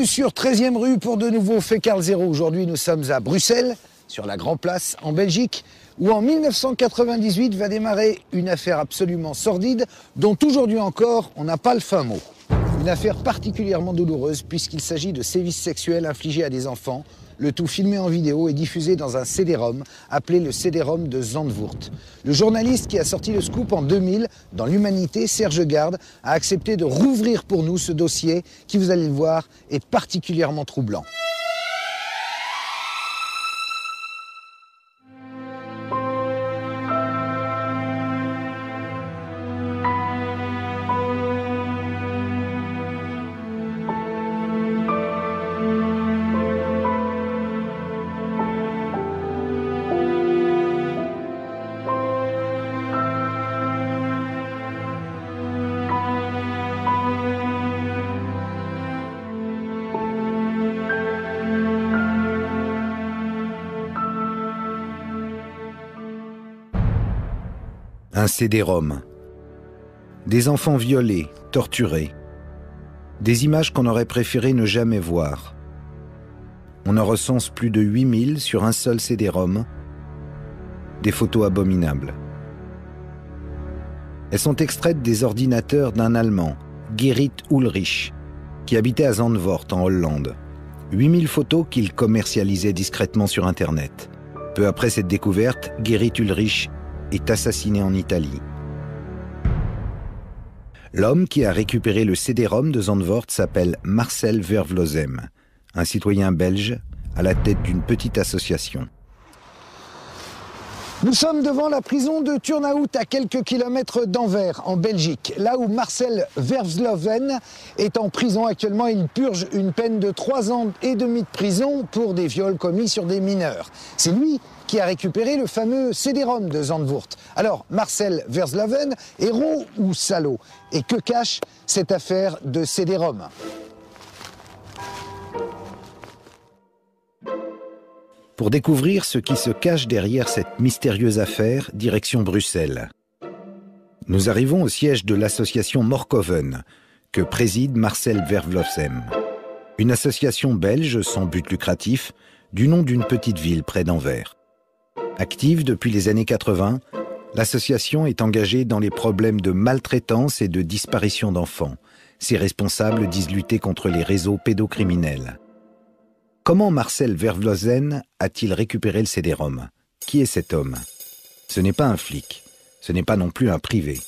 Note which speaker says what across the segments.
Speaker 1: Bienvenue sur 13e rue pour de nouveaux faits Carl Zéro. Aujourd'hui, nous sommes à Bruxelles, sur la Grand Place, en Belgique, où en 1998 va démarrer une affaire absolument sordide, dont aujourd'hui encore, on n'a pas le fin mot. Une affaire particulièrement douloureuse, puisqu'il s'agit de sévices sexuels infligés à des enfants, le tout filmé en vidéo et diffusé dans un CD-ROM, appelé le CD-ROM de Zandvoort. Le journaliste qui a sorti le scoop en 2000, dans l'Humanité, Serge Garde, a accepté de rouvrir pour nous ce dossier, qui, vous allez le voir, est particulièrement troublant.
Speaker 2: Un CD-ROM. Des enfants violés, torturés. Des images qu'on aurait préféré ne jamais voir. On en recense plus de 8000 sur un seul CD-ROM. Des photos abominables. Elles sont extraites des ordinateurs d'un Allemand, Gerrit Ulrich, qui habitait à Zandvoort, en Hollande. 8000 photos qu'il commercialisait discrètement sur Internet. Peu après cette découverte, Gerrit Ulrich est assassiné en Italie. L'homme qui a récupéré le CD-ROM de Zandvoort s'appelle Marcel Vervlossem, un citoyen belge à la tête d'une petite association.
Speaker 1: Nous sommes devant la prison de Turnhout, à quelques kilomètres d'Anvers, en Belgique. Là où Marcel Vervlossem est en prison actuellement, il purge une peine de 3 ans et demi de prison pour des viols commis sur des mineurs. C'est lui qui a récupéré le fameux CD-ROM de Zandvoort. Alors, Marcel Vervlossem, héros ou salaud? Et que cache cette affaire de CD-ROM?
Speaker 2: Pour découvrir ce qui se cache derrière cette mystérieuse affaire, direction Bruxelles. Nous arrivons au siège de l'association Morkoven, que préside Marcel Vervlossem. Une association belge sans but lucratif, du nom d'une petite ville près d'Anvers. Active depuis les années 80, l'association est engagée dans les problèmes de maltraitance et de disparition d'enfants. Ses responsables disent lutter contre les réseaux pédocriminels. Comment Marcel Vervlossem a-t-il récupéré le CD-ROM? Qui est cet homme? Ce n'est pas un flic, ce n'est pas non plus un privé.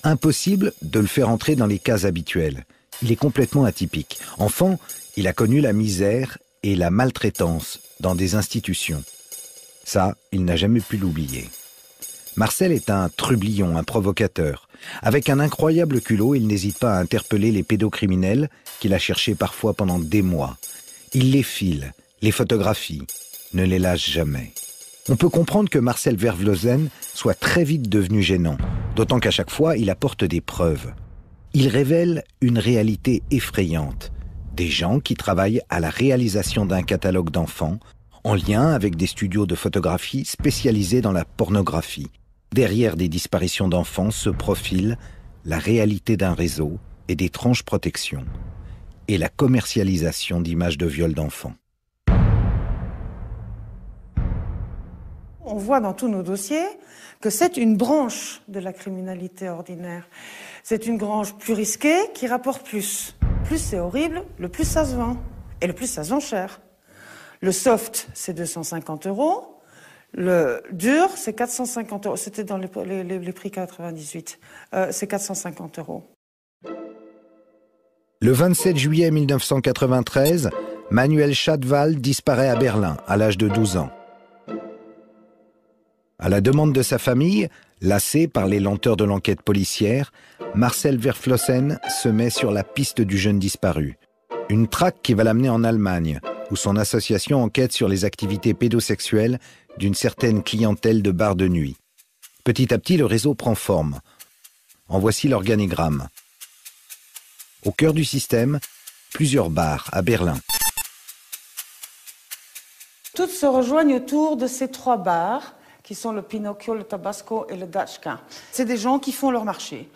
Speaker 2: Impossible de le faire entrer dans les cases habituelles. Il est complètement atypique. Enfant, il a connu la misère et la maltraitance dans des institutions. Ça, il n'a jamais pu l'oublier. Marcel est un trublion, un provocateur. Avec un incroyable culot, il n'hésite pas à interpeller les pédocriminels qu'il a cherchés parfois pendant des mois. Il les file, les photographie, ne les lâche jamais. On peut comprendre que Marcel Vervlossem soit très vite devenu gênant, d'autant qu'à chaque fois, il apporte des preuves. Il révèle une réalité effrayante. Des gens qui travaillent à la réalisation d'un catalogue d'enfants, en lien avec des studios de photographie spécialisés dans la pornographie. Derrière des disparitions d'enfants se profile la réalité d'un réseau et d'étranges protections, et la commercialisation d'images de viol d'enfants.
Speaker 3: On voit dans tous nos dossiers que c'est une branche de la criminalité ordinaire. C'est une branche plus risquée qui rapporte plus. Plus c'est horrible, le plus ça se vend. Et le plus ça se vend cher. Le soft, c'est 250 €. Le dur, c'est 450 €. C'était dans les prix 98. C'est 450 €.
Speaker 2: Le 27 juillet 1993, Manuel Schadwald disparaît à Berlin, à l'âge de 12 ans. À la demande de sa famille, lassé par les lenteurs de l'enquête policière, Marcel Vervlossem se met sur la piste du jeune disparu. Une traque qui va l'amener en Allemagne, où son association enquête sur les activités pédosexuelles d'une certaine clientèle de bars de nuit. Petit à petit, le réseau prend forme. En voici l'organigramme. Au cœur du système, plusieurs bars à Berlin.
Speaker 3: Toutes se rejoignent autour de ces 3 bars, qui qui sont le Pinocchio, le Tabasco et le Dachka. C'est des gens qui font leur marché.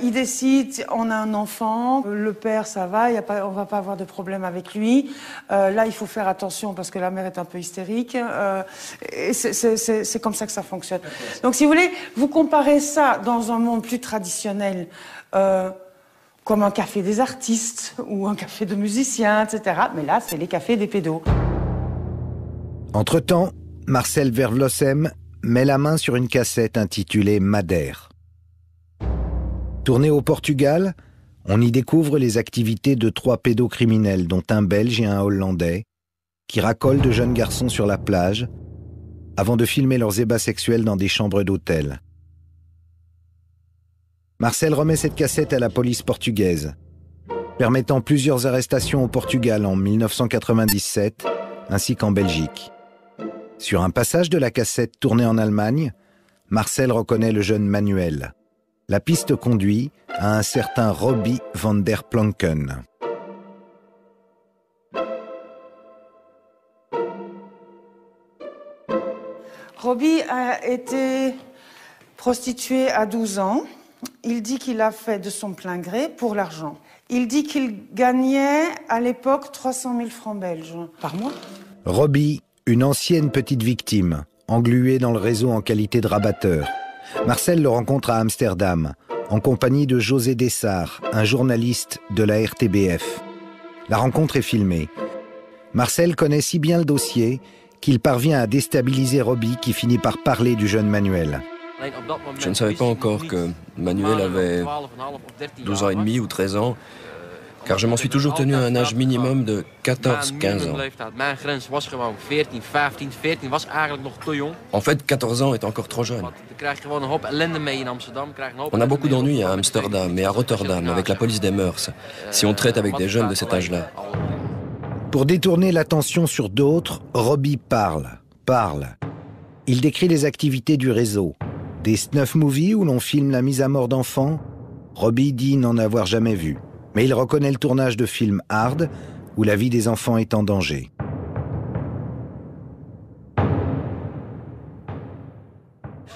Speaker 3: Ils décident, on a un enfant, le père ça va, on va pas avoir de problème avec lui. Là, il faut faire attention parce que la mère est un peu hystérique. Et c'est comme ça que ça fonctionne. Donc, si vous voulez, vous comparez ça dans un monde plus traditionnel, comme un café des artistes ou un café de musiciens, etc. Mais là, c'est les cafés des pédos.
Speaker 2: Entre-temps, Marcel Vervlossem met la main sur une cassette intitulée Madère. Tournée au Portugal, on y découvre les activités de 3 pédocriminels, dont un Belge et un Hollandais, qui racolent de jeunes garçons sur la plage, avant de filmer leurs ébats sexuels dans des chambres d'hôtel. Marcel remet cette cassette à la police portugaise, permettant plusieurs arrestations au Portugal en 1997, ainsi qu'en Belgique. Sur un passage de la cassette tournée en Allemagne, Marcel reconnaît le jeune Manuel. La piste conduit à un certain Robbie van der Planken.
Speaker 3: Robbie a été prostitué à 12 ans. Il dit qu'il a fait de son plein gré pour l'argent. Il dit qu'il gagnait à l'époque 300 000 francs belges par mois.
Speaker 2: Robbie, une ancienne petite victime, engluée dans le réseau en qualité de rabatteur. Marcel le rencontre à Amsterdam, en compagnie de José Dessart, un journaliste de la RTBF. La rencontre est filmée. Marcel connaît si bien le dossier qu'il parvient à déstabiliser Robbie qui finit par parler du jeune Manuel.
Speaker 4: Je ne savais pas encore que Manuel avait 12 ans et demi ou 13 ans, car je m'en suis toujours tenu à un âge minimum de 14-15 ans. En fait, 14 ans est encore trop jeune. On a beaucoup d'ennuis à Amsterdam et à Rotterdam avec la police des mœurs, si on traite avec des jeunes de cet âge-là.
Speaker 2: Pour détourner l'attention sur d'autres, Robbie parle. Il décrit les activités du réseau. Des snuff movies où l'on filme la mise à mort d'enfants. Robbie dit n'en avoir jamais vu. Mais il reconnaît le tournage de films hard où la vie des enfants est en danger.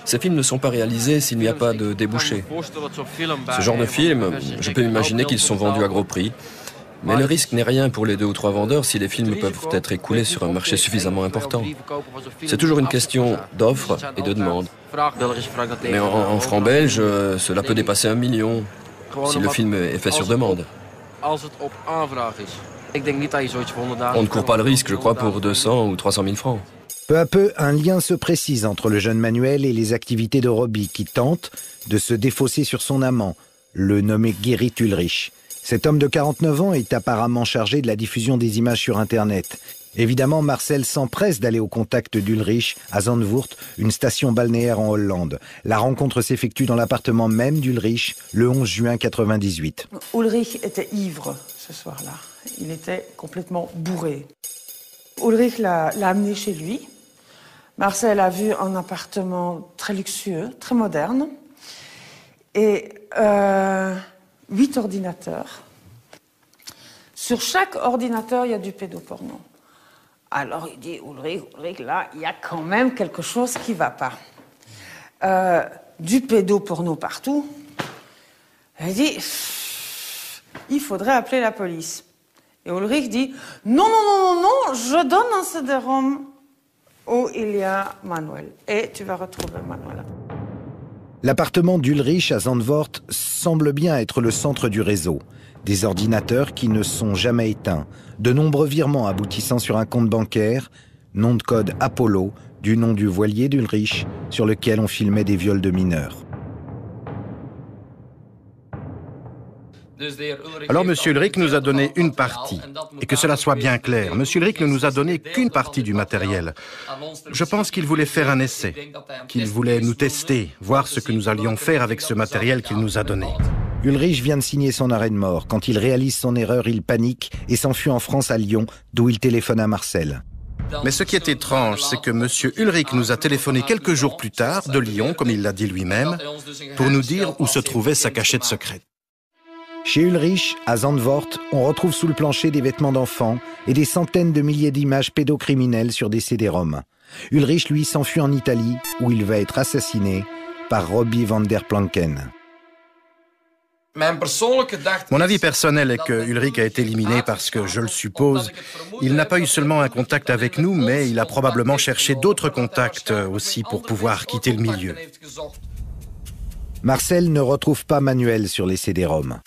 Speaker 4: Ces films ne sont pas réalisés s'il n'y a pas de débouché. Ce genre de films, je peux imaginer qu'ils sont vendus à gros prix. Mais le risque n'est rien pour les 2 ou 3 vendeurs si les films peuvent être écoulés sur un marché suffisamment important. C'est toujours une question d'offre et de demande. Mais en francs belges, cela peut dépasser 1 million si le film est fait sur demande. On ne court pas le risque, je crois, pour 200 ou 300 000 francs.
Speaker 2: Peu à peu, un lien se précise entre le jeune Manuel et les activités de Robbie qui tente de se défausser sur son amant, le nommé Gerrit Ulrich. Cet homme de 49 ans est apparemment chargé de la diffusion des images sur Internet. Évidemment, Marcel s'empresse d'aller au contact d'Ulrich à Zandvoort, une station balnéaire en Hollande. La rencontre s'effectue dans l'appartement même d'Ulrich le 11 juin 1998.
Speaker 3: Ulrich était ivre ce soir-là. Il était complètement bourré. Ulrich l'a amené chez lui. Marcel a vu un appartement très luxueux, très moderne. Et 8 ordinateurs. Sur chaque ordinateur, il y a du pédoporno. Alors il dit, Ulrich, là, il y a quand même quelque chose qui ne va pas. Du pédoporno partout. Il dit, il faudrait appeler la police. Et Ulrich dit, non, je donne un CD-ROM où il y a Manuel. Et tu vas retrouver Manuel.
Speaker 2: L'appartement d'Ulrich à Zandvoort semble bien être le centre du réseau. Des ordinateurs qui ne sont jamais éteints, de nombreux virements aboutissant sur un compte bancaire, nom de code Apollo, du nom du voilier d'Ulrich, sur lequel on filmait des viols de mineurs.
Speaker 5: Alors M. Ulrich nous a donné une partie. Et que cela soit bien clair, M. Ulrich ne nous a donné qu'une partie du matériel. Je pense qu'il voulait faire un essai, qu'il voulait nous tester, voir ce que nous allions faire avec ce matériel qu'il nous a donné.
Speaker 2: Ulrich vient de signer son arrêt de mort. Quand il réalise son erreur, il panique et s'enfuit en France à Lyon, d'où il téléphone à Marcel.
Speaker 5: Mais ce qui est étrange, c'est que M. Ulrich nous a téléphoné quelques jours plus tard, de Lyon, comme il l'a dit lui-même, pour nous dire où se trouvait sa cachette secrète.
Speaker 2: Chez Ulrich, à Zandvoort, on retrouve sous le plancher des vêtements d'enfants et des centaines de milliers d'images pédocriminelles sur des CD-ROM. Ulrich, lui, s'enfuit en Italie, où il va être assassiné par Robbie van der Planken.
Speaker 5: Mon avis personnel est que Ulrich a été éliminé parce que, je le suppose, il n'a pas eu seulement un contact avec nous, mais il a probablement cherché d'autres contacts aussi pour pouvoir quitter le milieu.
Speaker 2: Marcel ne retrouve pas Manuel sur les CD-ROM.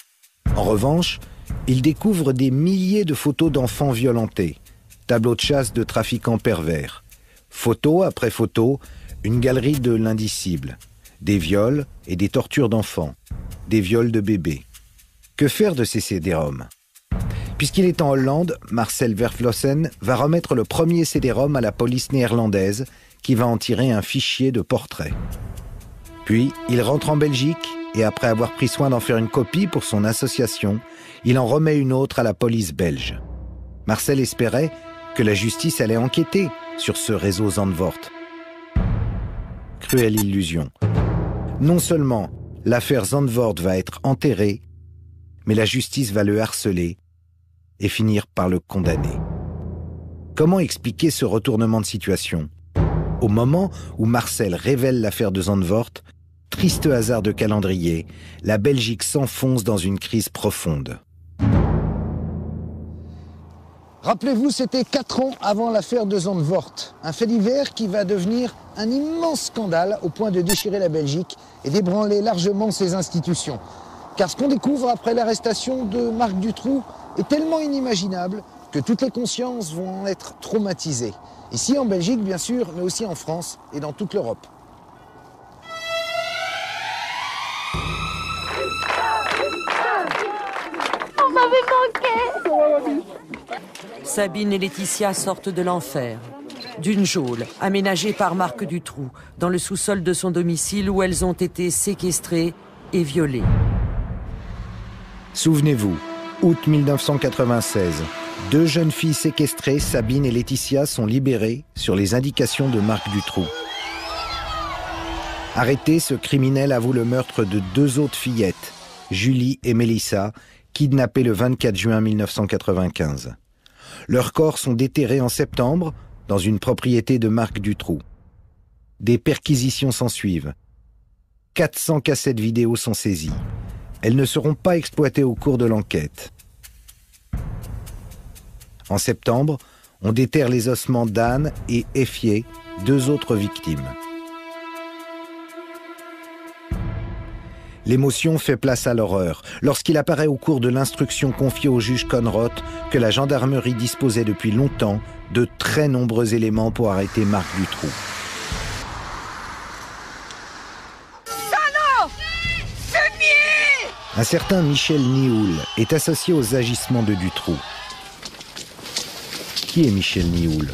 Speaker 2: En revanche, il découvre des milliers de photos d'enfants violentés, tableaux de chasse de trafiquants pervers. Photo après photo, une galerie de l'indicible, des viols et des tortures d'enfants, des viols de bébés. Que faire de ces CD-ROM ? Puisqu'il est en Hollande, Marcel Vervlossen va remettre le premier CD-ROM à la police néerlandaise qui va en tirer un fichier de portrait. Puis, il rentre en Belgique et après avoir pris soin d'en faire une copie pour son association, il en remet une autre à la police belge. Marcel espérait que la justice allait enquêter sur ce réseau Zandvoort. Cruelle illusion. Non seulement l'affaire Zandvoort va être enterrée, mais la justice va le harceler et finir par le condamner. Comment expliquer ce retournement de situation ? Au moment où Marcel révèle l'affaire de Zandvoort, triste hasard de calendrier, la Belgique s'enfonce dans une crise profonde.
Speaker 1: Rappelez-vous, c'était 4 ans avant l'affaire de Zandvoort. Un fait divers qui va devenir un immense scandale au point de déchirer la Belgique et d'ébranler largement ses institutions. Car ce qu'on découvre après l'arrestation de Marc Dutroux est tellement inimaginable que toutes les consciences vont en être traumatisées. Ici en Belgique, bien sûr, mais aussi en France et dans toute l'Europe.
Speaker 6: On m'avait manqué.
Speaker 7: Sabine et Laetitia sortent de l'enfer, d'une geôle aménagée par Marc Dutroux, dans le sous-sol de son domicile où elles ont été séquestrées et violées.
Speaker 2: Souvenez-vous, août 1996, 2 jeunes filles séquestrées, Sabine et Laetitia, sont libérées sur les indications de Marc Dutroux. Arrêté, ce criminel avoue le meurtre de 2 autres fillettes, Julie et Mélissa, kidnappées le 24 juin 1995. Leurs corps sont déterrés en septembre dans une propriété de Marc Dutroux. Des perquisitions s'ensuivent. 400 cassettes vidéo sont saisies. Elles ne seront pas exploitées au cours de l'enquête. En septembre, on déterre les ossements d'Anne et Effier, 2 autres victimes. L'émotion fait place à l'horreur lorsqu'il apparaît au cours de l'instruction confiée au juge Conrot que la gendarmerie disposait depuis longtemps de très nombreux éléments pour arrêter Marc Dutroux. Un certain Michel Nioul est associé aux agissements de Dutroux. Qui est Michel Nioul ?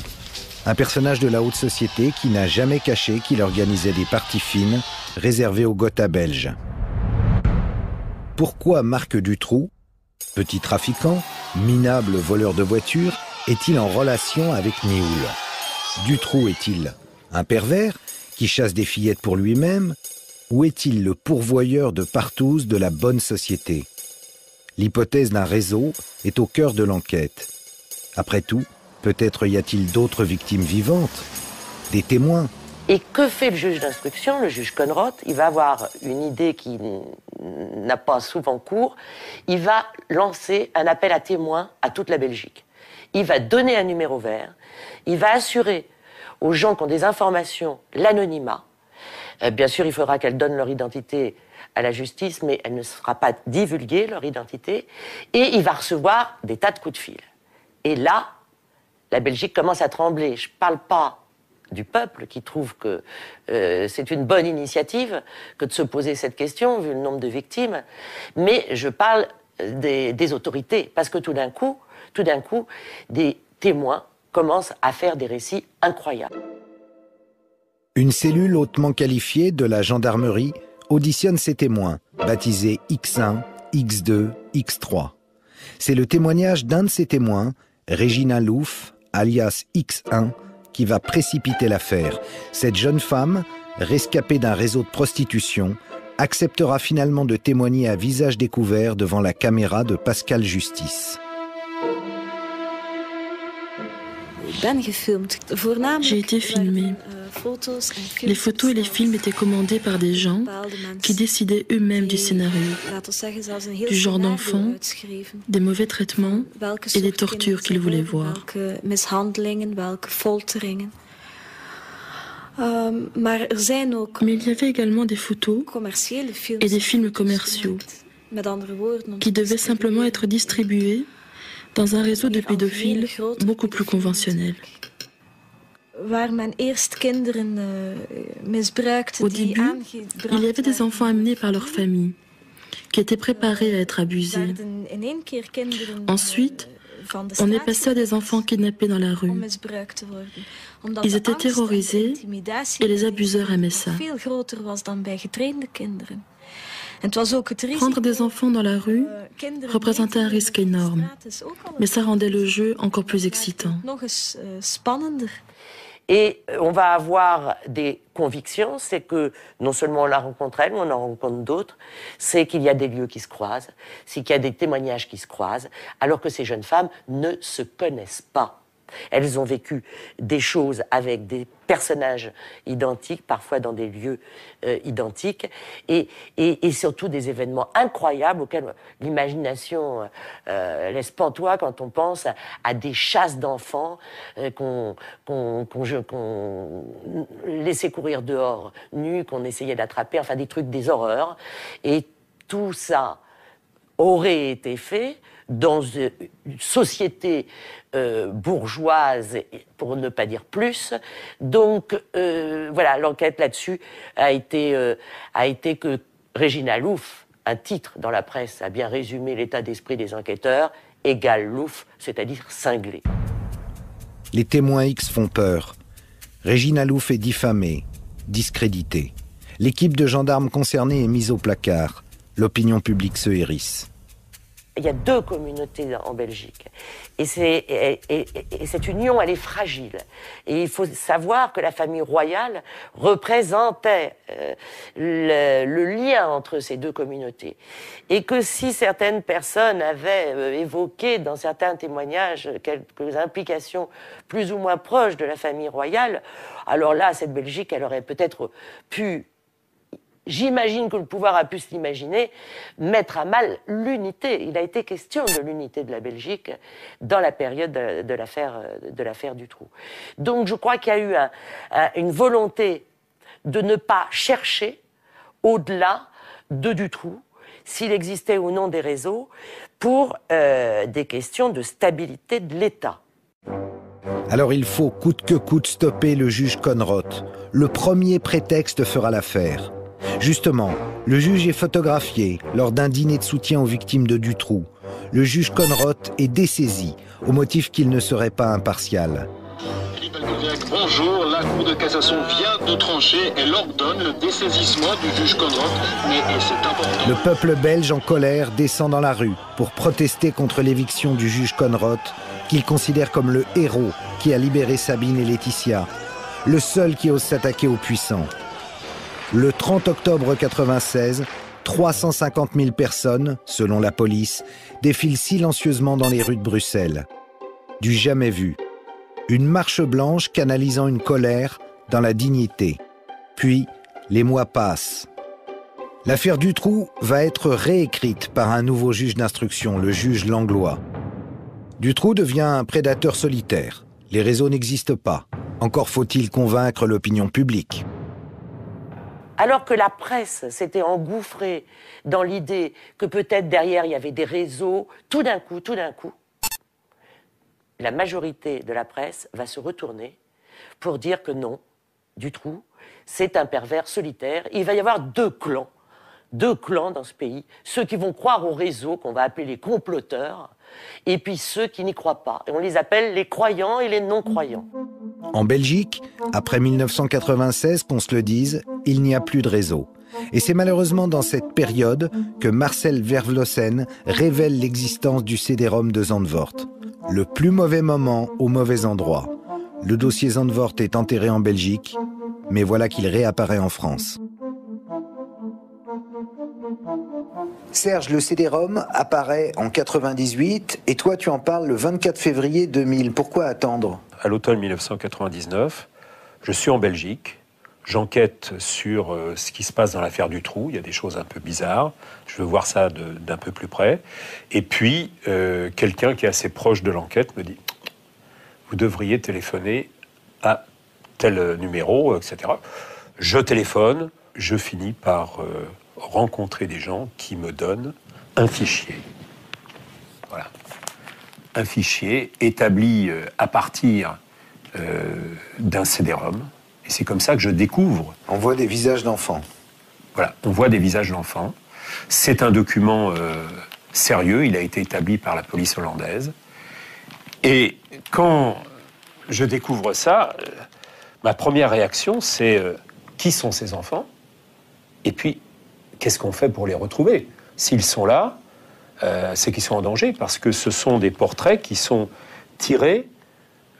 Speaker 2: Un personnage de la haute société qui n'a jamais caché qu'il organisait des parties fines réservées aux Gotha belges. Pourquoi Marc Dutroux, petit trafiquant, minable voleur de voitures, est-il en relation avec Nioul ? Dutroux est-il un pervers qui chasse des fillettes pour lui-même ? Ou est-il le pourvoyeur de partous de la bonne société ? L'hypothèse d'un réseau est au cœur de l'enquête. Après tout, peut-être y a-t-il d'autres victimes vivantes, des témoins.
Speaker 8: Et que fait le juge d'instruction, le juge Conrot ? Il va avoir une idée qui n'a pas souvent cours. Il va lancer un appel à témoins à toute la Belgique. Il va donner un numéro vert. Il va assurer aux gens qui ont des informations l'anonymat. Bien sûr, il faudra qu'elles donnent leur identité à la justice, mais elle ne sera pas divulguée, leur identité. Et il va recevoir des tas de coups de fil. Et là, la Belgique commence à trembler. Je ne parle pas du peuple qui trouve que c'est une bonne initiative que de se poser cette question, vu le nombre de victimes, mais je parle des autorités, parce que tout d'un coup, des témoins commencent à faire des récits incroyables.
Speaker 2: Une cellule hautement qualifiée de la gendarmerie auditionne ces témoins, baptisés X1, X2, X3. C'est le témoignage d'un de ces témoins, Regina Louf, alias X1, qui va précipiter l'affaire. Cette jeune femme, rescapée d'un réseau de prostitution, acceptera finalement de témoigner à visage découvert devant la caméra de Pascal Justice.
Speaker 9: J'ai été filmée. Les photos et les films étaient commandés par des gens qui décidaient eux-mêmes du scénario, du genre d'enfants, des mauvais traitements et des tortures qu'ils voulaient voir. Mais il y avait également des photos et des films commerciaux qui devaient simplement être distribués dans un réseau de pédophiles beaucoup plus conventionnel. Au début, il y avait des enfants amenés par leur famille, qui étaient préparés à être abusés. Ensuite, on est passé à des enfants kidnappés dans la rue. Ils étaient terrorisés et les abuseurs aimaient ça. Prendre des enfants dans la rue représentait un risque énorme, mais ça rendait le jeu encore plus excitant.
Speaker 8: Et on va avoir des convictions, c'est que non seulement on la rencontre elle, mais on en rencontre d'autres, c'est qu'il y a des lieux qui se croisent, c'est qu'il y a des témoignages qui se croisent, alors que ces jeunes femmes ne se connaissent pas. Elles ont vécu des choses avec des personnages identiques, parfois dans des lieux identiques, et surtout des événements incroyables auxquels l'imagination laisse pantois quand on pense à des chasses d'enfants qu'on laissait courir dehors nus, qu'on essayait d'attraper, enfin des trucs, des horreurs. Et tout ça aurait été fait dans une société bourgeoise, pour ne pas dire plus. Donc, voilà, l'enquête là-dessus a été que Régina Louf, un titre dans la presse a bien résumé l'état d'esprit des enquêteurs, égale Louf, c'est-à-dire cinglé.
Speaker 2: Les témoins X font peur. Régina Louf est diffamée, discréditée. L'équipe de gendarmes concernée est mise au placard. L'opinion publique se hérisse.
Speaker 8: Il y a deux communautés en Belgique. Et cette union, elle est fragile. Et il faut savoir que la famille royale représentait le lien entre ces deux communautés. Et que si certaines personnes avaient évoqué dans certains témoignages quelques implications plus ou moins proches de la famille royale, alors là, cette Belgique, elle aurait peut-être pu... J'imagine que le pouvoir a pu se l'imaginer, mettre à mal l'unité. Il a été question de l'unité de la Belgique dans la période de l'affaire Dutroux. Donc je crois qu'il y a eu une volonté de ne pas chercher au-delà de Dutroux, s'il existait ou non des réseaux, pour des questions de stabilité de l'État.
Speaker 2: Alors il faut coûte que coûte stopper le juge Conrot. Le premier prétexte fera l'affaire. Justement, le juge est photographié lors d'un dîner de soutien aux victimes de Dutroux. Le juge Conrot est dessaisi, au motif qu'il ne serait pas impartial.
Speaker 10: Bonjour, la Cour de cassation vient de trancher. Elle ordonne le dessaisissement du juge Conrot, mais c'est important.
Speaker 2: Le peuple belge en colère descend dans la rue pour protester contre l'éviction du juge Conrot, qu'il considère comme le héros qui a libéré Sabine et Laetitia, le seul qui ose s'attaquer aux puissants. Le 30 octobre 1996, 350 000 personnes, selon la police, défilent silencieusement dans les rues de Bruxelles. Du jamais vu. Une marche blanche canalisant une colère dans la dignité. Puis, les mois passent. L'affaire Dutroux va être réécrite par un nouveau juge d'instruction, le juge Langlois. Dutroux devient un prédateur solitaire. Les réseaux n'existent pas. Encore faut-il convaincre l'opinion publique.
Speaker 8: Alors que la presse s'était engouffrée dans l'idée que peut-être derrière il y avait des réseaux, tout d'un coup, la majorité de la presse va se retourner pour dire que non, Dutroux, c'est un pervers solitaire. Il va y avoir deux clans dans ce pays, ceux qui vont croire aux réseaux, qu'on va appeler les comploteurs, et puis ceux qui n'y croient pas. Et on les appelle les croyants et les non-croyants.
Speaker 2: En Belgique, après 1996, qu'on se le dise, il n'y a plus de réseau. Et c'est malheureusement dans cette période que Marcel Vervlossen révèle l'existence du CD-ROM de Zandvoort. Le plus mauvais moment au mauvais endroit. Le dossier Zandvoort est enterré en Belgique, mais voilà qu'il réapparaît en France. Serge, le CD-ROM apparaît en 98 et toi tu en parles le 24 février 2000. Pourquoi attendre?
Speaker 11: À l'automne 1999, je suis en Belgique. J'enquête sur ce qui se passe dans l'affaire Dutroux. Il y a des choses un peu bizarres. Je veux voir ça d'un peu plus près. Et puis, quelqu'un qui est assez proche de l'enquête me dit « Vous devriez téléphoner à tel numéro, etc. » Je téléphone. Je finis par rencontrer des gens qui me donnent un fichier. Voilà. Un fichier établi à partir d'un CD-ROM. Et c'est comme ça que je découvre.
Speaker 2: On voit des visages d'enfants.
Speaker 11: Voilà, on voit des visages d'enfants. C'est un document sérieux, il a été établi par la police hollandaise. Et quand je découvre ça, ma première réaction, c'est qui sont ces enfants? Et puis, qu'est-ce qu'on fait pour les retrouver? S'ils sont là, c'est qu'ils sont en danger, parce que ce sont des portraits qui sont tirés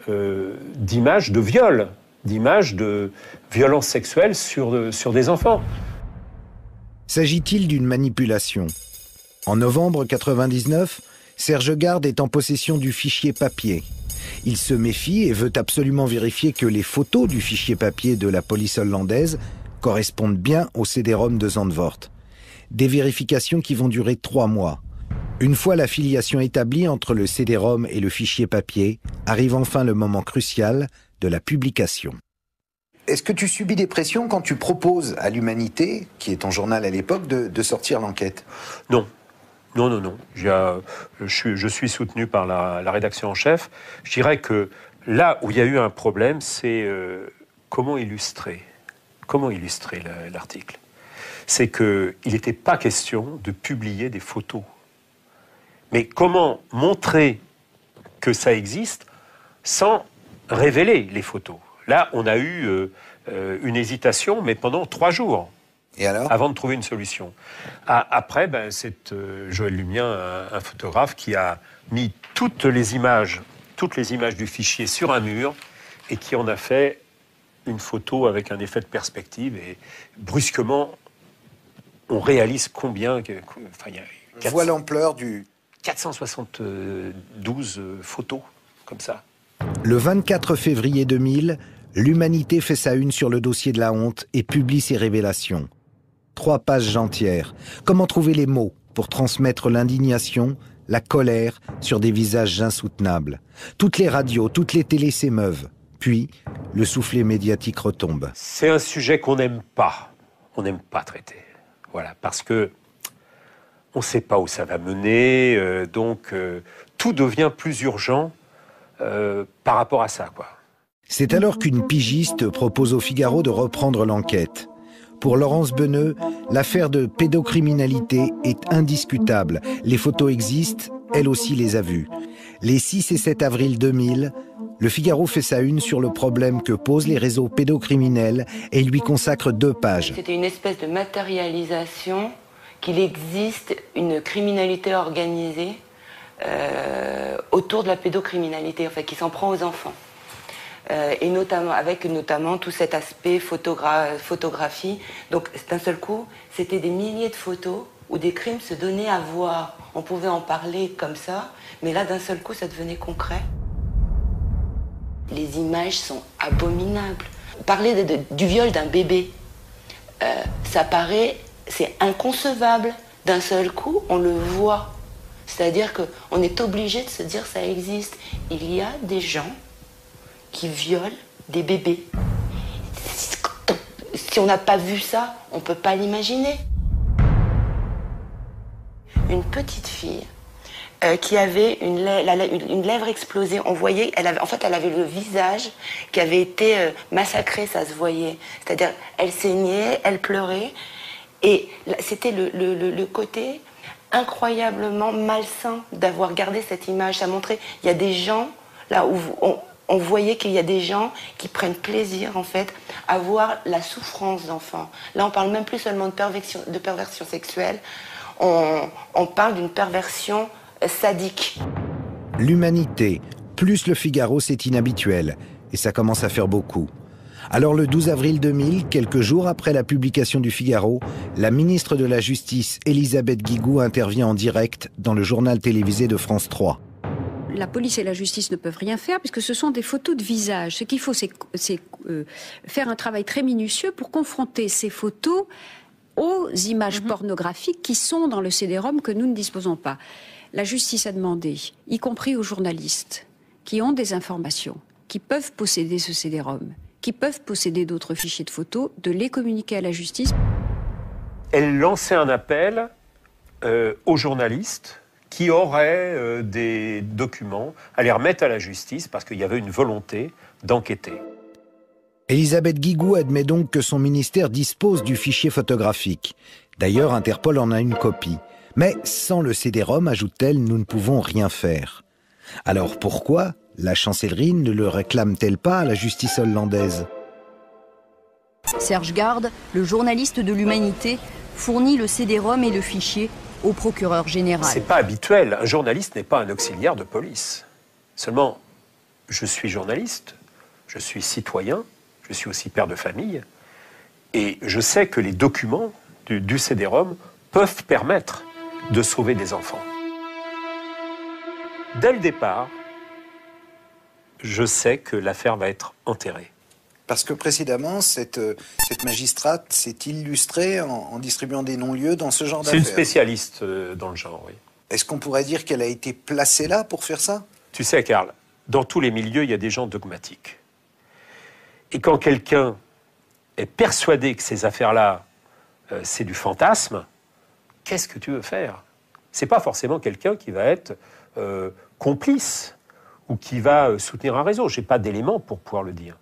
Speaker 11: d'images de viol, d'images de violences sexuelles sur des enfants.
Speaker 2: S'agit-il d'une manipulation? En novembre 1999, Serge Garde est en possession du fichier papier. Il se méfie et veut absolument vérifier que les photos du fichier papier de la police hollandaise correspondent bien au CD-ROM de Zandvoort. Des vérifications qui vont durer 3 mois. Une fois la filiation établie entre le CD-ROM et le fichier papier, arrive enfin le moment crucial de la publication. Est-ce que tu subis des pressions quand tu proposes à l'Humanité, qui est ton journal à l'époque, de sortir l'enquête?
Speaker 11: Non. Non. Je suis soutenu par la rédaction en chef. Je dirais que là où il y a eu un problème, c'est comment illustrer l'article. C'est qu'il n'était pas question de publier des photos. Mais comment montrer que ça existe sans révéler les photos? Là, on a eu une hésitation, mais pendant 3 jours.
Speaker 2: Et alors?
Speaker 11: Avant de trouver une solution. Après, c'est Joël Lumien, un photographe, qui a mis toutes les images du fichier sur un mur et qui en a fait une photo avec un effet de perspective. Et brusquement, on réalise combien... Enfin, il y a
Speaker 2: On voit l'ampleur du...
Speaker 11: 472 photos, comme ça.
Speaker 2: Le 24 février 2000, l'Humanité fait sa une sur le dossier de la honte et publie ses révélations. 3 pages entières. Comment trouver les mots pour transmettre l'indignation, la colère sur des visages insoutenables? Toutes les radios, toutes les télés s'émeuvent. Puis, le soufflet médiatique retombe.
Speaker 11: C'est un sujet qu'on n'aime pas. On n'aime pas traiter. Voilà, parce que on ne sait pas où ça va mener, donc tout devient plus urgent par rapport à ça, quoi.
Speaker 2: C'est alors qu'une pigiste propose au Figaro de reprendre l'enquête. Pour Laurence Beneux, l'affaire de pédocriminalité est indiscutable. Les photos existent, elle aussi les a vues. Les 6 et 7 avril 2000, le Figaro fait sa une sur le problème que posent les réseaux pédocriminels et lui consacre 2 pages.
Speaker 8: C'était une espèce de matérialisation qu'il existe une criminalité organisée autour de la pédocriminalité, en fait, qui s'en prend aux enfants. Et notamment tout cet aspect photographie. Donc d'un seul coup, c'était des milliers de photos où des crimes se donnaient à voir. On pouvait en parler comme ça, mais là d'un seul coup, ça devenait concret. Les images sont abominables. Parler du viol d'un bébé, ça paraît, c'est inconcevable. D'un seul coup, on le voit. C'est-à-dire qu'on est obligé de se dire ça existe. Il y a des gens qui violent des bébés. Si on n'a pas vu ça, on ne peut pas l'imaginer. Une petite fille qui avait une lèvre explosée, on voyait, elle avait le visage qui avait été massacré, ça se voyait. C'est-à-dire, elle saignait, elle pleurait, et c'était le côté incroyablement malsain d'avoir gardé cette image. Ça montrait, il y a des gens là où on voyait qu'il y a des gens qui prennent plaisir, en fait, à voir la souffrance d'enfants. Là, on parle même plus seulement de perversion sexuelle, on parle d'une perversion sadique.
Speaker 2: L'Humanité, plus le Figaro, c'est inhabituel, et ça commence à faire beaucoup. Alors le 12 avril 2000, quelques jours après la publication du Figaro, la ministre de la Justice, Elisabeth Guigou, intervient en direct dans le journal télévisé de France 3.
Speaker 12: La police et la justice ne peuvent rien faire puisque ce sont des photos de visage. Ce qu'il faut, c'est faire un travail très minutieux pour confronter ces photos aux images pornographiques qui sont dans le CD-ROM que nous ne disposons pas. La justice a demandé, y compris aux journalistes qui ont des informations, qui peuvent posséder ce CD-ROM, qui peuvent posséder d'autres fichiers de photos, de les communiquer à la justice.
Speaker 11: Elle lançait un appel aux journalistes qui auraient des documents à les remettre à la justice parce qu'il y avait une volonté d'enquêter.
Speaker 2: Elisabeth Guigou admet donc que son ministère dispose du fichier photographique. D'ailleurs, Interpol en a une copie. Mais sans le CD-ROM, ajoute-t-elle, nous ne pouvons rien faire. Alors pourquoi la chancellerie ne le réclame-t-elle pas à la justice hollandaise?
Speaker 13: Serge Garde, le journaliste de l'Humanité, fournit le CD-ROM et le fichier au procureur général.
Speaker 11: C'est pas habituel. Un journaliste n'est pas un auxiliaire de police. Seulement, je suis journaliste, je suis citoyen, je suis aussi père de famille, et je sais que les documents du CD-ROM peuvent permettre de sauver des enfants. Dès le départ, je sais que l'affaire va être enterrée.
Speaker 2: Parce que précédemment, cette magistrate s'est illustrée en distribuant des non-lieux dans ce genre d'affaires.
Speaker 11: C'est une spécialiste dans le genre, oui.
Speaker 2: Est-ce qu'on pourrait dire qu'elle a été placée là pour faire ça?
Speaker 11: Tu sais, Karl, dans tous les milieux, il y a des gens dogmatiques. Et quand quelqu'un est persuadé que ces affaires-là, c'est du fantasme, qu'est-ce que tu veux faire? C'est pas forcément quelqu'un qui va être complice ou qui va soutenir un réseau. J'ai pas d'éléments pour pouvoir le dire.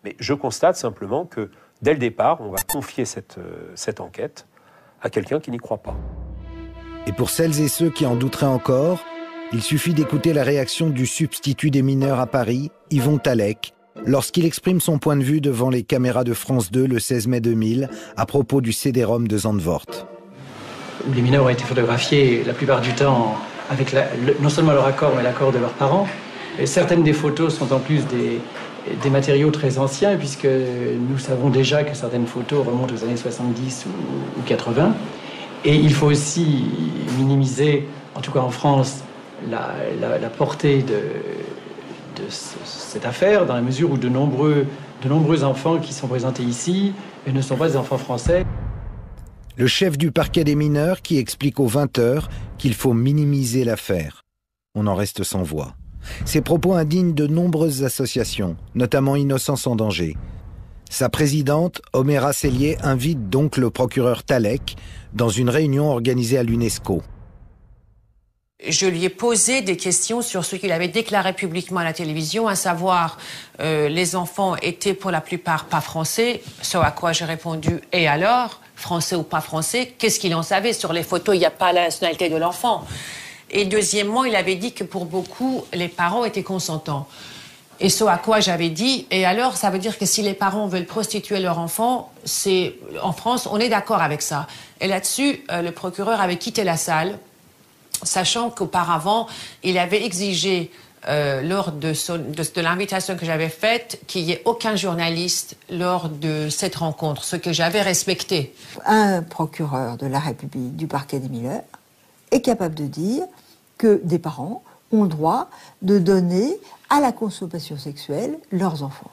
Speaker 11: Mais je constate simplement que, dès le départ, on va confier cette enquête à quelqu'un qui n'y croit pas.
Speaker 2: Et pour celles et ceux qui en douteraient encore, il suffit d'écouter la réaction du substitut des mineurs à Paris, Yvon Talec, lorsqu'il exprime son point de vue devant les caméras de France 2 le 16 mai 2000 à propos du CD-ROM de Zandvoort.
Speaker 14: Où les mineurs ont été photographiés la plupart du temps avec non seulement leur accord, mais l'accord de leurs parents. Et certaines des photos sont en plus des matériaux très anciens, puisque nous savons déjà que certaines photos remontent aux années 70 ou 80. Et il faut aussi minimiser, en tout cas en France, la portée de cette affaire, dans la mesure où de nombreux enfants qui sont présentés ici ne sont pas des enfants français.
Speaker 2: Le chef du parquet des mineurs qui explique aux 20h qu'il faut minimiser l'affaire. On en reste sans voix. Ces propos indignent de nombreuses associations, notamment Innocence en danger. Sa présidente, Oméra Sellier, invite donc le procureur Talec dans une réunion organisée à l'UNESCO.
Speaker 15: Je lui ai posé des questions sur ce qu'il avait déclaré publiquement à la télévision, à savoir les enfants étaient pour la plupart pas français, ce à quoi j'ai répondu « et alors ?» Français ou pas français, qu'est-ce qu'il en savait? Sur les photos, il n'y a pas la nationalité de l'enfant. Et deuxièmement, il avait dit que pour beaucoup, les parents étaient consentants. Et ce à quoi j'avais dit, et alors, ça veut dire que si les parents veulent prostituer leur enfant, en France, on est d'accord avec ça. Et là-dessus, le procureur avait quitté la salle, sachant qu'auparavant, il avait exigé, lors de l'invitation que j'avais faite, qu'il n'y ait aucun journaliste lors de cette rencontre, ce que j'avais respecté.
Speaker 16: Un procureur de la République du parquet des mineurs est capable de dire que des parents ont le droit de donner à la consommation sexuelle leurs enfants.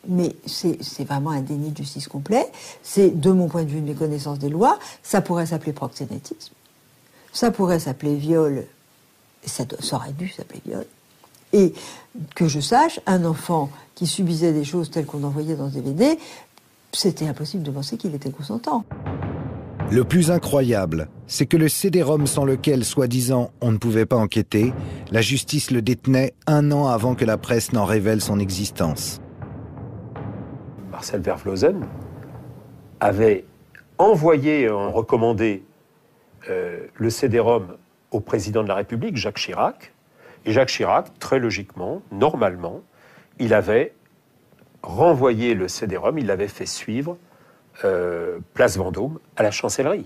Speaker 16: Mais c'est vraiment un déni de justice complet. C'est, de mon point de vue, une méconnaissance des lois. Ça pourrait s'appeler proxénétisme. Ça pourrait s'appeler viol. Et ça aurait dû s'appeler viol. Et que je sache, un enfant qui subissait des choses telles qu'on envoyait dans des DVD, c'était impossible de penser qu'il était consentant.
Speaker 2: Le plus incroyable, c'est que le CD-ROM sans lequel, soi-disant, on ne pouvait pas enquêter, la justice le détenait 1 an avant que la presse n'en révèle son existence.
Speaker 11: Marcel Vervlozen avait envoyé en recommandé le CD-ROM au président de la République, Jacques Chirac. Et Jacques Chirac, très logiquement, normalement, il avait renvoyé le CD-ROM, il l'avait fait suivre Place Vendôme, à la chancellerie.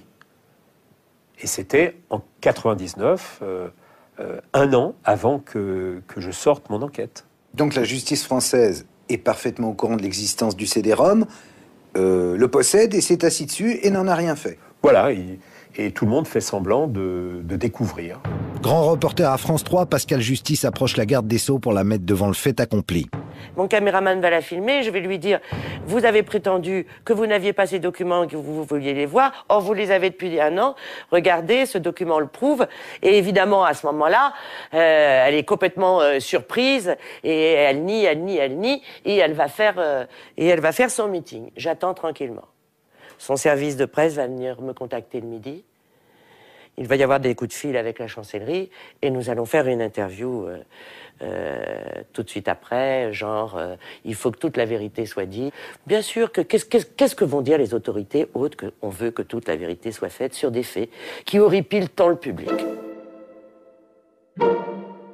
Speaker 11: Et c'était en 99, 1 an avant que je sorte mon enquête.
Speaker 2: Donc la justice française est parfaitement au courant de l'existence du CD-ROM, le possède et s'est assis dessus et n'en a rien fait.
Speaker 11: Voilà, et tout le monde fait semblant de découvrir.
Speaker 2: Grand reporter à France 3, Pascal Justice approche la garde des Sceaux pour la mettre devant le fait accompli.
Speaker 8: Mon caméraman va la filmer, je vais lui dire « Vous avez prétendu que vous n'aviez pas ces documents et que vous vouliez les voir. Or, vous les avez depuis 1 an. Regardez, ce document le prouve. » Et évidemment, à ce moment-là, elle est complètement surprise et elle nie, et elle va faire son meeting. J'attends tranquillement. Son service de presse va venir me contacter le midi. Il va y avoir des coups de fil avec la chancellerie et nous allons faire une interview tout de suite après, genre il faut que toute la vérité soit dite. Bien sûr, qu'est-ce que vont dire les autorités autres qu'on veut que toute la vérité soit faite sur des faits qui horripilent tant le public.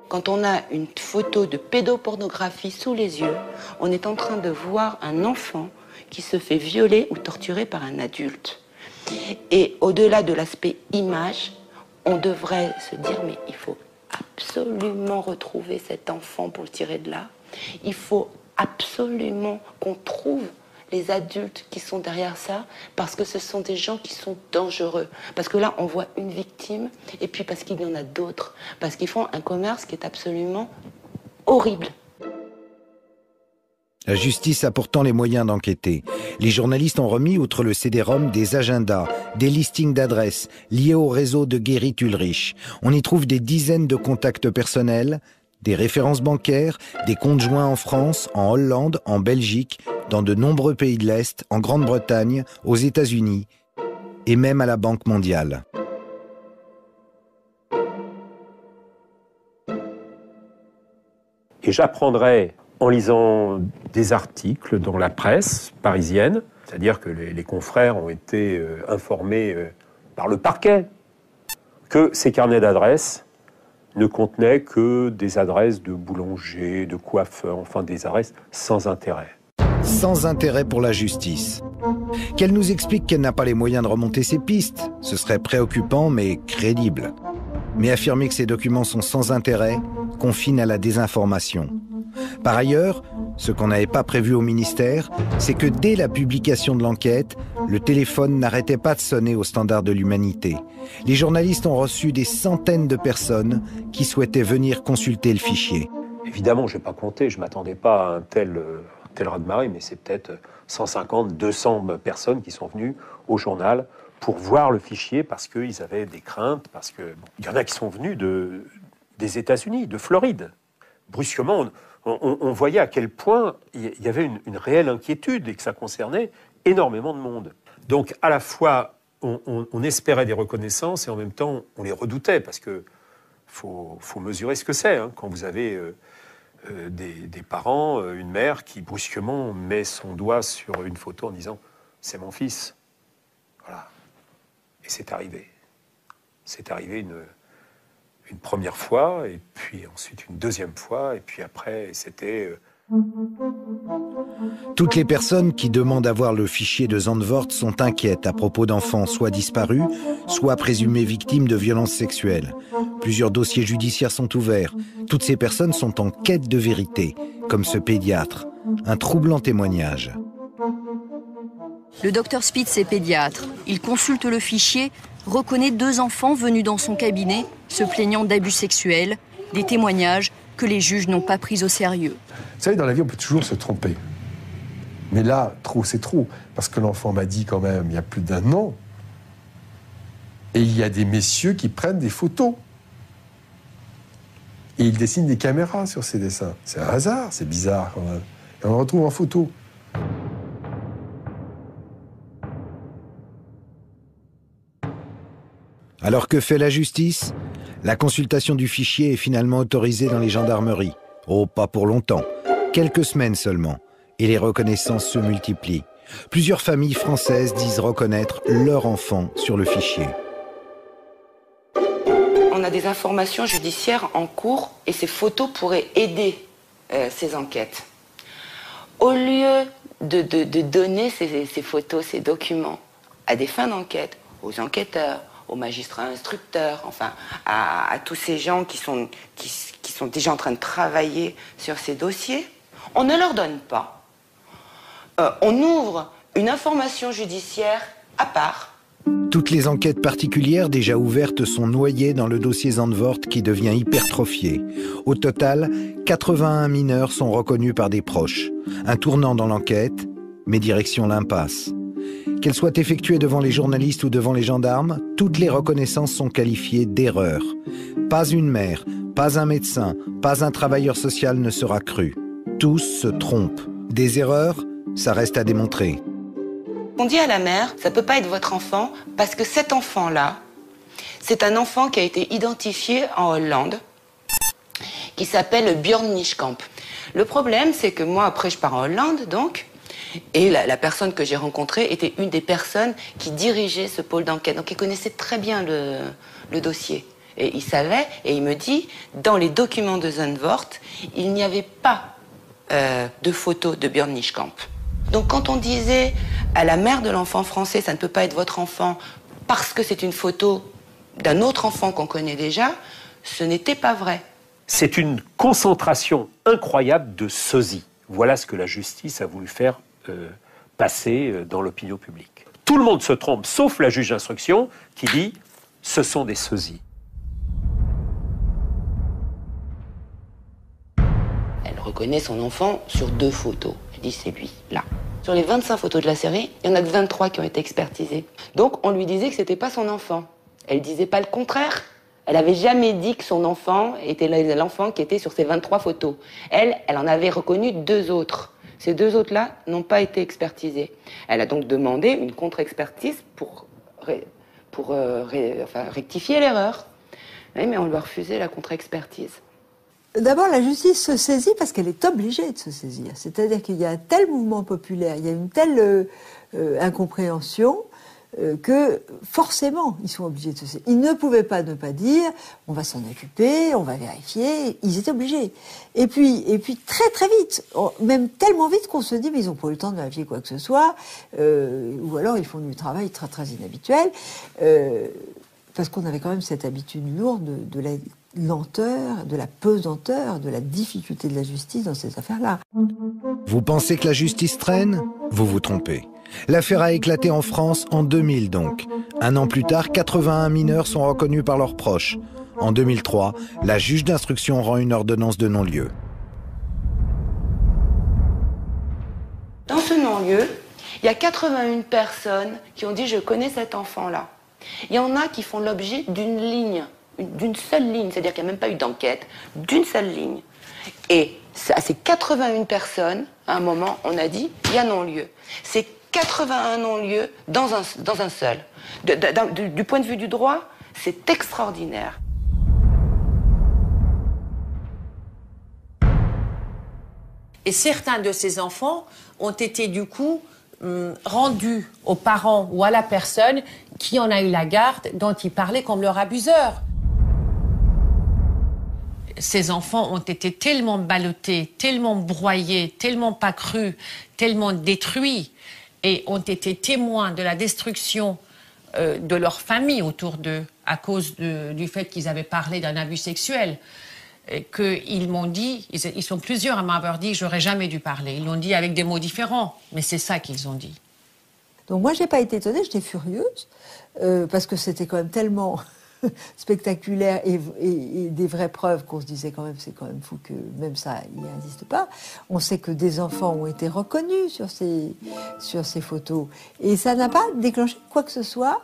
Speaker 17: Quand on a une photo de pédopornographie sous les yeux, on est en train de voir un enfant qui se fait violer ou torturer par un adulte. Et au-delà de l'aspect image, on devrait se dire mais il faut absolument retrouver cet enfant pour le tirer de là. Il faut absolument qu'on trouve les adultes qui sont derrière ça, parce que ce sont des gens qui sont dangereux. Parce que là, on voit une victime, et puis parce qu'il y en a d'autres. Parce qu'ils font un commerce qui est absolument horrible.
Speaker 2: La justice a pourtant les moyens d'enquêter. Les journalistes ont remis, outre le CD-ROM, des agendas, des listings d'adresses liés au réseau de Guérit-Ulrich. On y trouve des dizaines de contacts personnels, des références bancaires, des comptes joints en France, en Hollande, en Belgique, dans de nombreux pays de l'Est, en Grande-Bretagne, aux États-Unis et même à la Banque mondiale.
Speaker 11: Et j'apprendrai en lisant des articles dans la presse parisienne, c'est-à-dire que les confrères ont été informés par le parquet que ces carnets d'adresses ne contenaient que des adresses de boulangers, de coiffeurs, enfin des adresses sans intérêt.
Speaker 2: Sans intérêt pour la justice. Qu'elle nous explique qu'elle n'a pas les moyens de remonter ses pistes, ce serait préoccupant mais crédible. Mais affirmer que ces documents sont sans intérêt confine à la désinformation. Par ailleurs, ce qu'on n'avait pas prévu au ministère, c'est que dès la publication de l'enquête, le téléphone n'arrêtait pas de sonner au standard de l'humanité. Les journalistes ont reçu des centaines de personnes qui souhaitaient venir consulter le fichier.
Speaker 11: Évidemment, je n'ai pas compté, je ne m'attendais pas à un tel raz-de-marée, mais c'est peut-être 150, 200 personnes qui sont venues au journal pour voir le fichier parce qu'ils avaient des craintes, parce que il y en a qui sont venus des États-Unis, de Floride. Brusquement, on voyait à quel point il y avait une réelle inquiétude et que ça concernait énormément de monde. Donc, à la fois, on espérait des reconnaissances et en même temps, on les redoutait parce que faut mesurer ce que c'est hein, quand vous avez des parents, une mère qui brusquement met son doigt sur une photo en disant « c'est mon fils ». Voilà. Et c'est arrivé. C'est arrivé une première fois, et puis ensuite une deuxième fois, et puis après, c'était...
Speaker 2: Toutes les personnes qui demandent à voir le fichier de Zandvoort sont inquiètes à propos d'enfants soit disparus, soit présumés victimes de violences sexuelles. Plusieurs dossiers judiciaires sont ouverts. Toutes ces personnes sont en quête de vérité, comme ce pédiatre. Un troublant témoignage.
Speaker 13: Le docteur Spitz est pédiatre. Il consulte le fichier, reconnaît 2 enfants venus dans son cabinet, se plaignant d'abus sexuels, des témoignages que les juges n'ont pas pris au sérieux.
Speaker 18: Vous savez, dans la vie, on peut toujours se tromper. Mais là, trop, c'est trop. Parce que l'enfant m'a dit quand même, il y a plus d'1 an. Et il y a des messieurs qui prennent des photos. Et ils dessinent des caméras sur ces dessins. C'est un hasard, c'est bizarre quand même. Et on le retrouve en photo.
Speaker 2: Alors que fait la justice ? La consultation du fichier est finalement autorisée dans les gendarmeries. Oh, pas pour longtemps. Quelques semaines seulement. Et les reconnaissances se multiplient. Plusieurs familles françaises disent reconnaître leur enfant sur le fichier.
Speaker 17: On a des informations judiciaires en cours et ces photos pourraient aider ces enquêtes. Au lieu de donner ces photos, ces documents à des fins d'enquête, aux enquêteurs, aux magistrats instructeurs, enfin à tous ces gens qui sont déjà en train de travailler sur ces dossiers, On ne leur donne pas. On ouvre une information judiciaire à part.
Speaker 2: Toutes les enquêtes particulières déjà ouvertes sont noyées dans le dossier Zandvoort qui devient hypertrophié. Au total, 81 mineurs sont reconnus par des proches. Un tournant dans l'enquête, mais direction l'impasse. Qu'elles soient effectuées devant les journalistes ou devant les gendarmes, toutes les reconnaissances sont qualifiées d'erreurs. Pas une mère, pas un médecin, pas un travailleur social ne sera cru. Tous se trompent. Des erreurs, ça reste à démontrer.
Speaker 17: On dit à la mère, ça ne peut pas être votre enfant, parce que cet enfant-là, c'est un enfant qui a été identifié en Hollande, qui s'appelle Björn Nischkamp. Le problème, c'est que moi, après, je pars en Hollande, donc, et la personne que j'ai rencontrée était une des personnes qui dirigeait ce pôle d'enquête. Donc, il connaissait très bien le dossier. Et il savait, et il me dit, dans les documents de Zandvoort, il n'y avait pas de photo de Björn Nischkamp. Donc quand on disait à la mère de l'enfant français, ça ne peut pas être votre enfant parce que c'est une photo d'un autre enfant qu'on connaît déjà, ce n'était pas vrai.
Speaker 11: C'est une concentration incroyable de sosie. Voilà ce que la justice a voulu faire passer dans l'opinion publique. Tout le monde se trompe, sauf la juge d'instruction qui dit « ce sont des sosies ».
Speaker 17: Elle reconnaît son enfant sur 2 photos. Elle dit c'est lui, là. Sur les 25 photos de la série, il y en a que 23 qui ont été expertisées. Donc on lui disait que c'était pas son enfant. Elle disait pas le contraire. Elle avait jamais dit que son enfant était l'enfant qui était sur ces 23 photos. Elle en avait reconnu 2 autres. Ces 2 autres-là n'ont pas été expertisés. Elle a donc demandé une contre-expertise pour rectifier l'erreur. Oui, mais on lui a refusé la contre-expertise.
Speaker 16: D'abord, la justice se saisit parce qu'elle est obligée de se saisir. C'est-à-dire qu'il y a un tel mouvement populaire, il y a une telle incompréhension que forcément, ils sont obligés de se saisir. Ils ne pouvaient pas ne pas dire on va s'en occuper, on va vérifier. Ils étaient obligés. Et puis très très vite, même tellement vite qu'on se dit mais ils n'ont pas eu le temps de vérifier quoi que ce soit, ou alors ils font du travail très très inhabituel, parce qu'on avait quand même cette habitude lourde de la lenteur, de la pesanteur, de la difficulté de la justice dans ces affaires-là.
Speaker 2: Vous pensez que la justice traîne? Vous vous trompez. L'affaire a éclaté en France en 2000 donc. Un an plus tard, 81 mineurs sont reconnus par leurs proches. En 2003, la juge d'instruction rend une ordonnance de non-lieu.
Speaker 17: Dans ce non-lieu, il y a 81 personnes qui ont dit « je connais cet enfant-là ». Il y en a qui font l'objet d'une ligne, d'une seule ligne, c'est-à-dire qu'il n'y a même pas eu d'enquête, d'une seule ligne. Et à ces 81 personnes, à un moment, on a dit il y a non-lieu. C'est 81 non-lieux dans un seul. Du point de vue du droit, c'est extraordinaire.
Speaker 15: Et certains de ces enfants ont été du coup rendus aux parents ou à la personne qui en a eu la garde, dont ils parlaient comme leur abuseur. Ces enfants ont été tellement ballottés, tellement broyés, tellement pas crus, tellement détruits, et ont été témoins de la destruction de leur famille autour d'eux, à cause du fait qu'ils avaient parlé d'un abus sexuel, qu'ils m'ont dit, ils sont plusieurs à m'avoir dit, j'aurais jamais dû parler. Ils l'ont dit avec des mots différents, mais c'est ça qu'ils ont dit.
Speaker 16: Donc moi, j'ai pas été étonnée, j'étais furieuse, parce que c'était quand même tellement spectaculaire et des vraies preuves qu'on se disait quand même, c'est quand même fou que même ça, il n'existe pas. On sait que des enfants ont été reconnus sur ces photos, et ça n'a pas déclenché quoi que ce soit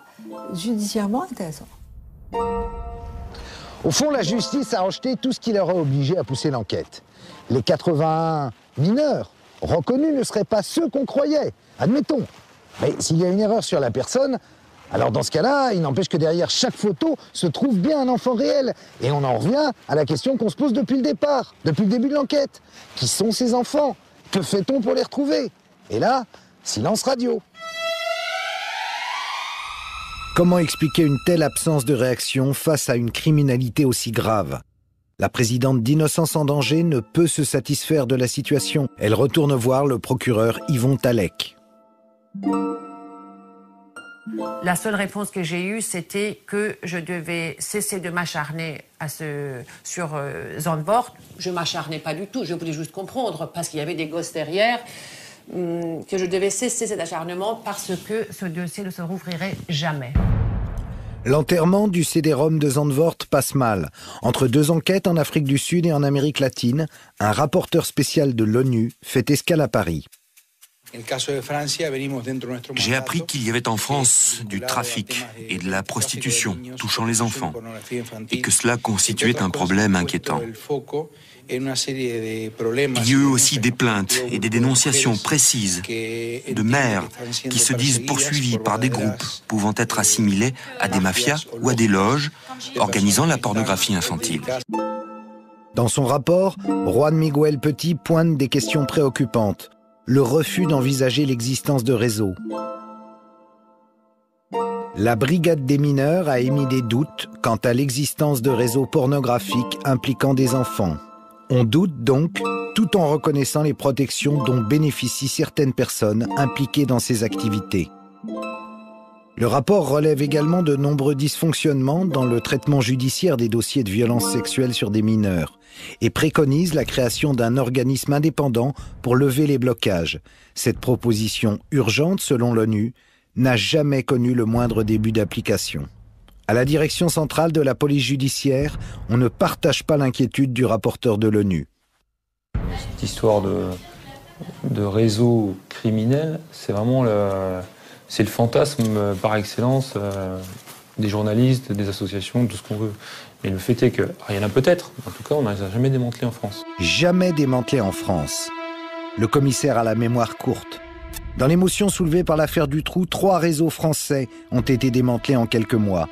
Speaker 16: judiciairement intéressant.
Speaker 1: Au fond, la justice a rejeté tout ce qui leur a obligé à pousser l'enquête. Les 81 mineurs reconnus ne seraient pas ceux qu'on croyait, admettons. Mais s'il y a une erreur sur la personne, alors dans ce cas-là, il n'empêche que derrière chaque photo se trouve bien un enfant réel. Et on en revient à la question qu'on se pose depuis le départ, depuis le début de l'enquête. Qui sont ces enfants? Que fait-on pour les retrouver? Et là, silence radio.
Speaker 2: Comment expliquer une telle absence de réaction face à une criminalité aussi grave? La présidente d'Innocence en danger ne peut se satisfaire de la situation. Elle retourne voir le procureur Yvon Talec.
Speaker 15: La seule réponse que j'ai eue, c'était que je devais cesser de m'acharner sur Zandvoort. Je ne m'acharnais pas du tout, je voulais juste comprendre, parce qu'il y avait des gosses derrière, que je devais cesser cet acharnement parce que ce dossier ne se rouvrirait jamais.
Speaker 2: L'enterrement du CD-ROM de Zandvoort passe mal. Entre deux enquêtes en Afrique du Sud et en Amérique latine, un rapporteur spécial de l'ONU fait escale à Paris.
Speaker 19: J'ai appris qu'il y avait en France du trafic et de la prostitution touchant les enfants et que cela constituait un problème inquiétant. Il y a eu aussi des plaintes et des dénonciations précises de mères qui se disent poursuivies par des groupes pouvant être assimilés à des mafias ou à des loges organisant la pornographie infantile.
Speaker 2: Dans son rapport, Juan Miguel Petit pointe des questions préoccupantes. Le refus d'envisager l'existence de réseaux. La brigade des mineurs a émis des doutes quant à l'existence de réseaux pornographiques impliquant des enfants. On doute donc, tout en reconnaissant les protections dont bénéficient certaines personnes impliquées dans ces activités. Le rapport relève également de nombreux dysfonctionnements dans le traitement judiciaire des dossiers de violences sexuelles sur des mineurs et préconise la création d'un organisme indépendant pour lever les blocages. Cette proposition urgente, selon l'ONU, n'a jamais connu le moindre début d'application. À la direction centrale de la police judiciaire, on ne partage pas l'inquiétude du rapporteur de l'ONU.
Speaker 20: Cette histoire de réseau criminel, c'est vraiment c'est le fantasme par excellence des journalistes, des associations, tout ce qu'on veut. Mais le fait est que, il y en a peut-être, en tout cas on n'a jamais démantelé en France.
Speaker 2: Jamais démantelé en France. Le commissaire a la mémoire courte. Dans l'émotion soulevée par l'affaire Dutroux, 3 réseaux français ont été démantelés en quelques mois.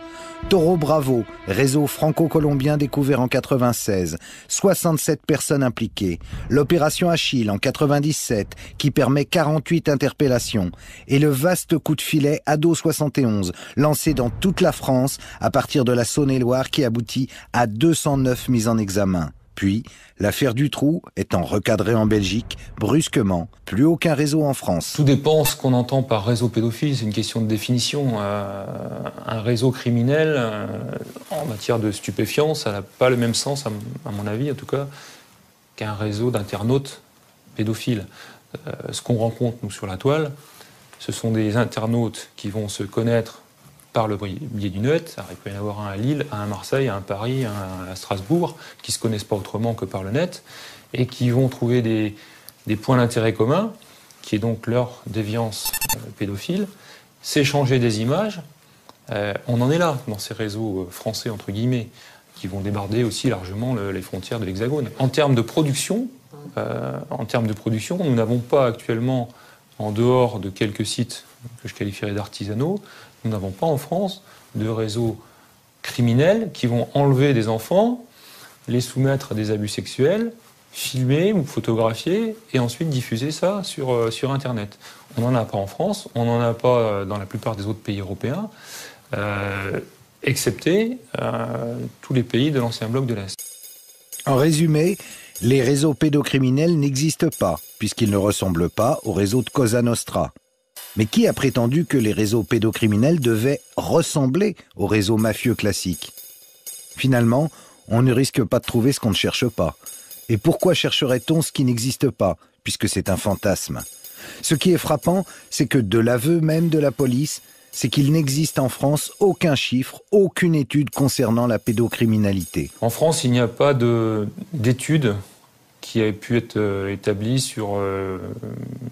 Speaker 2: Toro Bravo, réseau franco-colombien découvert en 96, 67 personnes impliquées. L'opération Achille en 97, qui permet 48 interpellations. Et le vaste coup de filet Ado 71, lancé dans toute la France à partir de la Saône-et-Loire, qui aboutit à 209 mises en examen. Puis, l'affaire Dutroux étant recadrée en Belgique, brusquement, plus aucun réseau en France.
Speaker 20: Tout dépend ce qu'on entend par réseau pédophile, c'est une question de définition. Un réseau criminel, en matière de stupéfiants, ça n'a pas le même sens, à mon avis en tout cas, qu'un réseau d'internautes pédophiles. Ce qu'on rencontre, nous, sur la toile, ce sont des internautes qui vont se connaître par le biais du net. Alors, il peut y en avoir un à Lille, un à Marseille, un à Paris, un à Strasbourg, qui ne se connaissent pas autrement que par le net, et qui vont trouver des points d'intérêt communs, qui est donc leur déviance pédophile, s'échanger des images. On en est là, dans ces réseaux français, entre guillemets, qui vont déborder aussi largement les frontières de l'Hexagone. En termes de production, nous n'avons pas actuellement, en dehors de quelques sites que je qualifierais d'artisanaux, nous n'avons pas en France de réseaux criminels qui vont enlever des enfants, les soumettre à des abus sexuels, filmer ou photographier et ensuite diffuser ça sur Internet. On n'en a pas en France, on n'en a pas dans la plupart des autres pays européens, excepté tous les pays de l'ancien bloc de l'Est.
Speaker 2: En résumé, les réseaux pédocriminels n'existent pas, puisqu'ils ne ressemblent pas au réseau de Cosa Nostra. Mais qui a prétendu que les réseaux pédocriminels devaient ressembler aux réseaux mafieux classiques? Finalement, on ne risque pas de trouver ce qu'on ne cherche pas. Et pourquoi chercherait-on ce qui n'existe pas, puisque c'est un fantasme? Ce qui est frappant, c'est que de l'aveu même de la police, c'est qu'il n'existe en France aucun chiffre, aucune étude concernant la pédocriminalité.
Speaker 20: En France, il n'y a pas d'étude qui ait pu être établie sur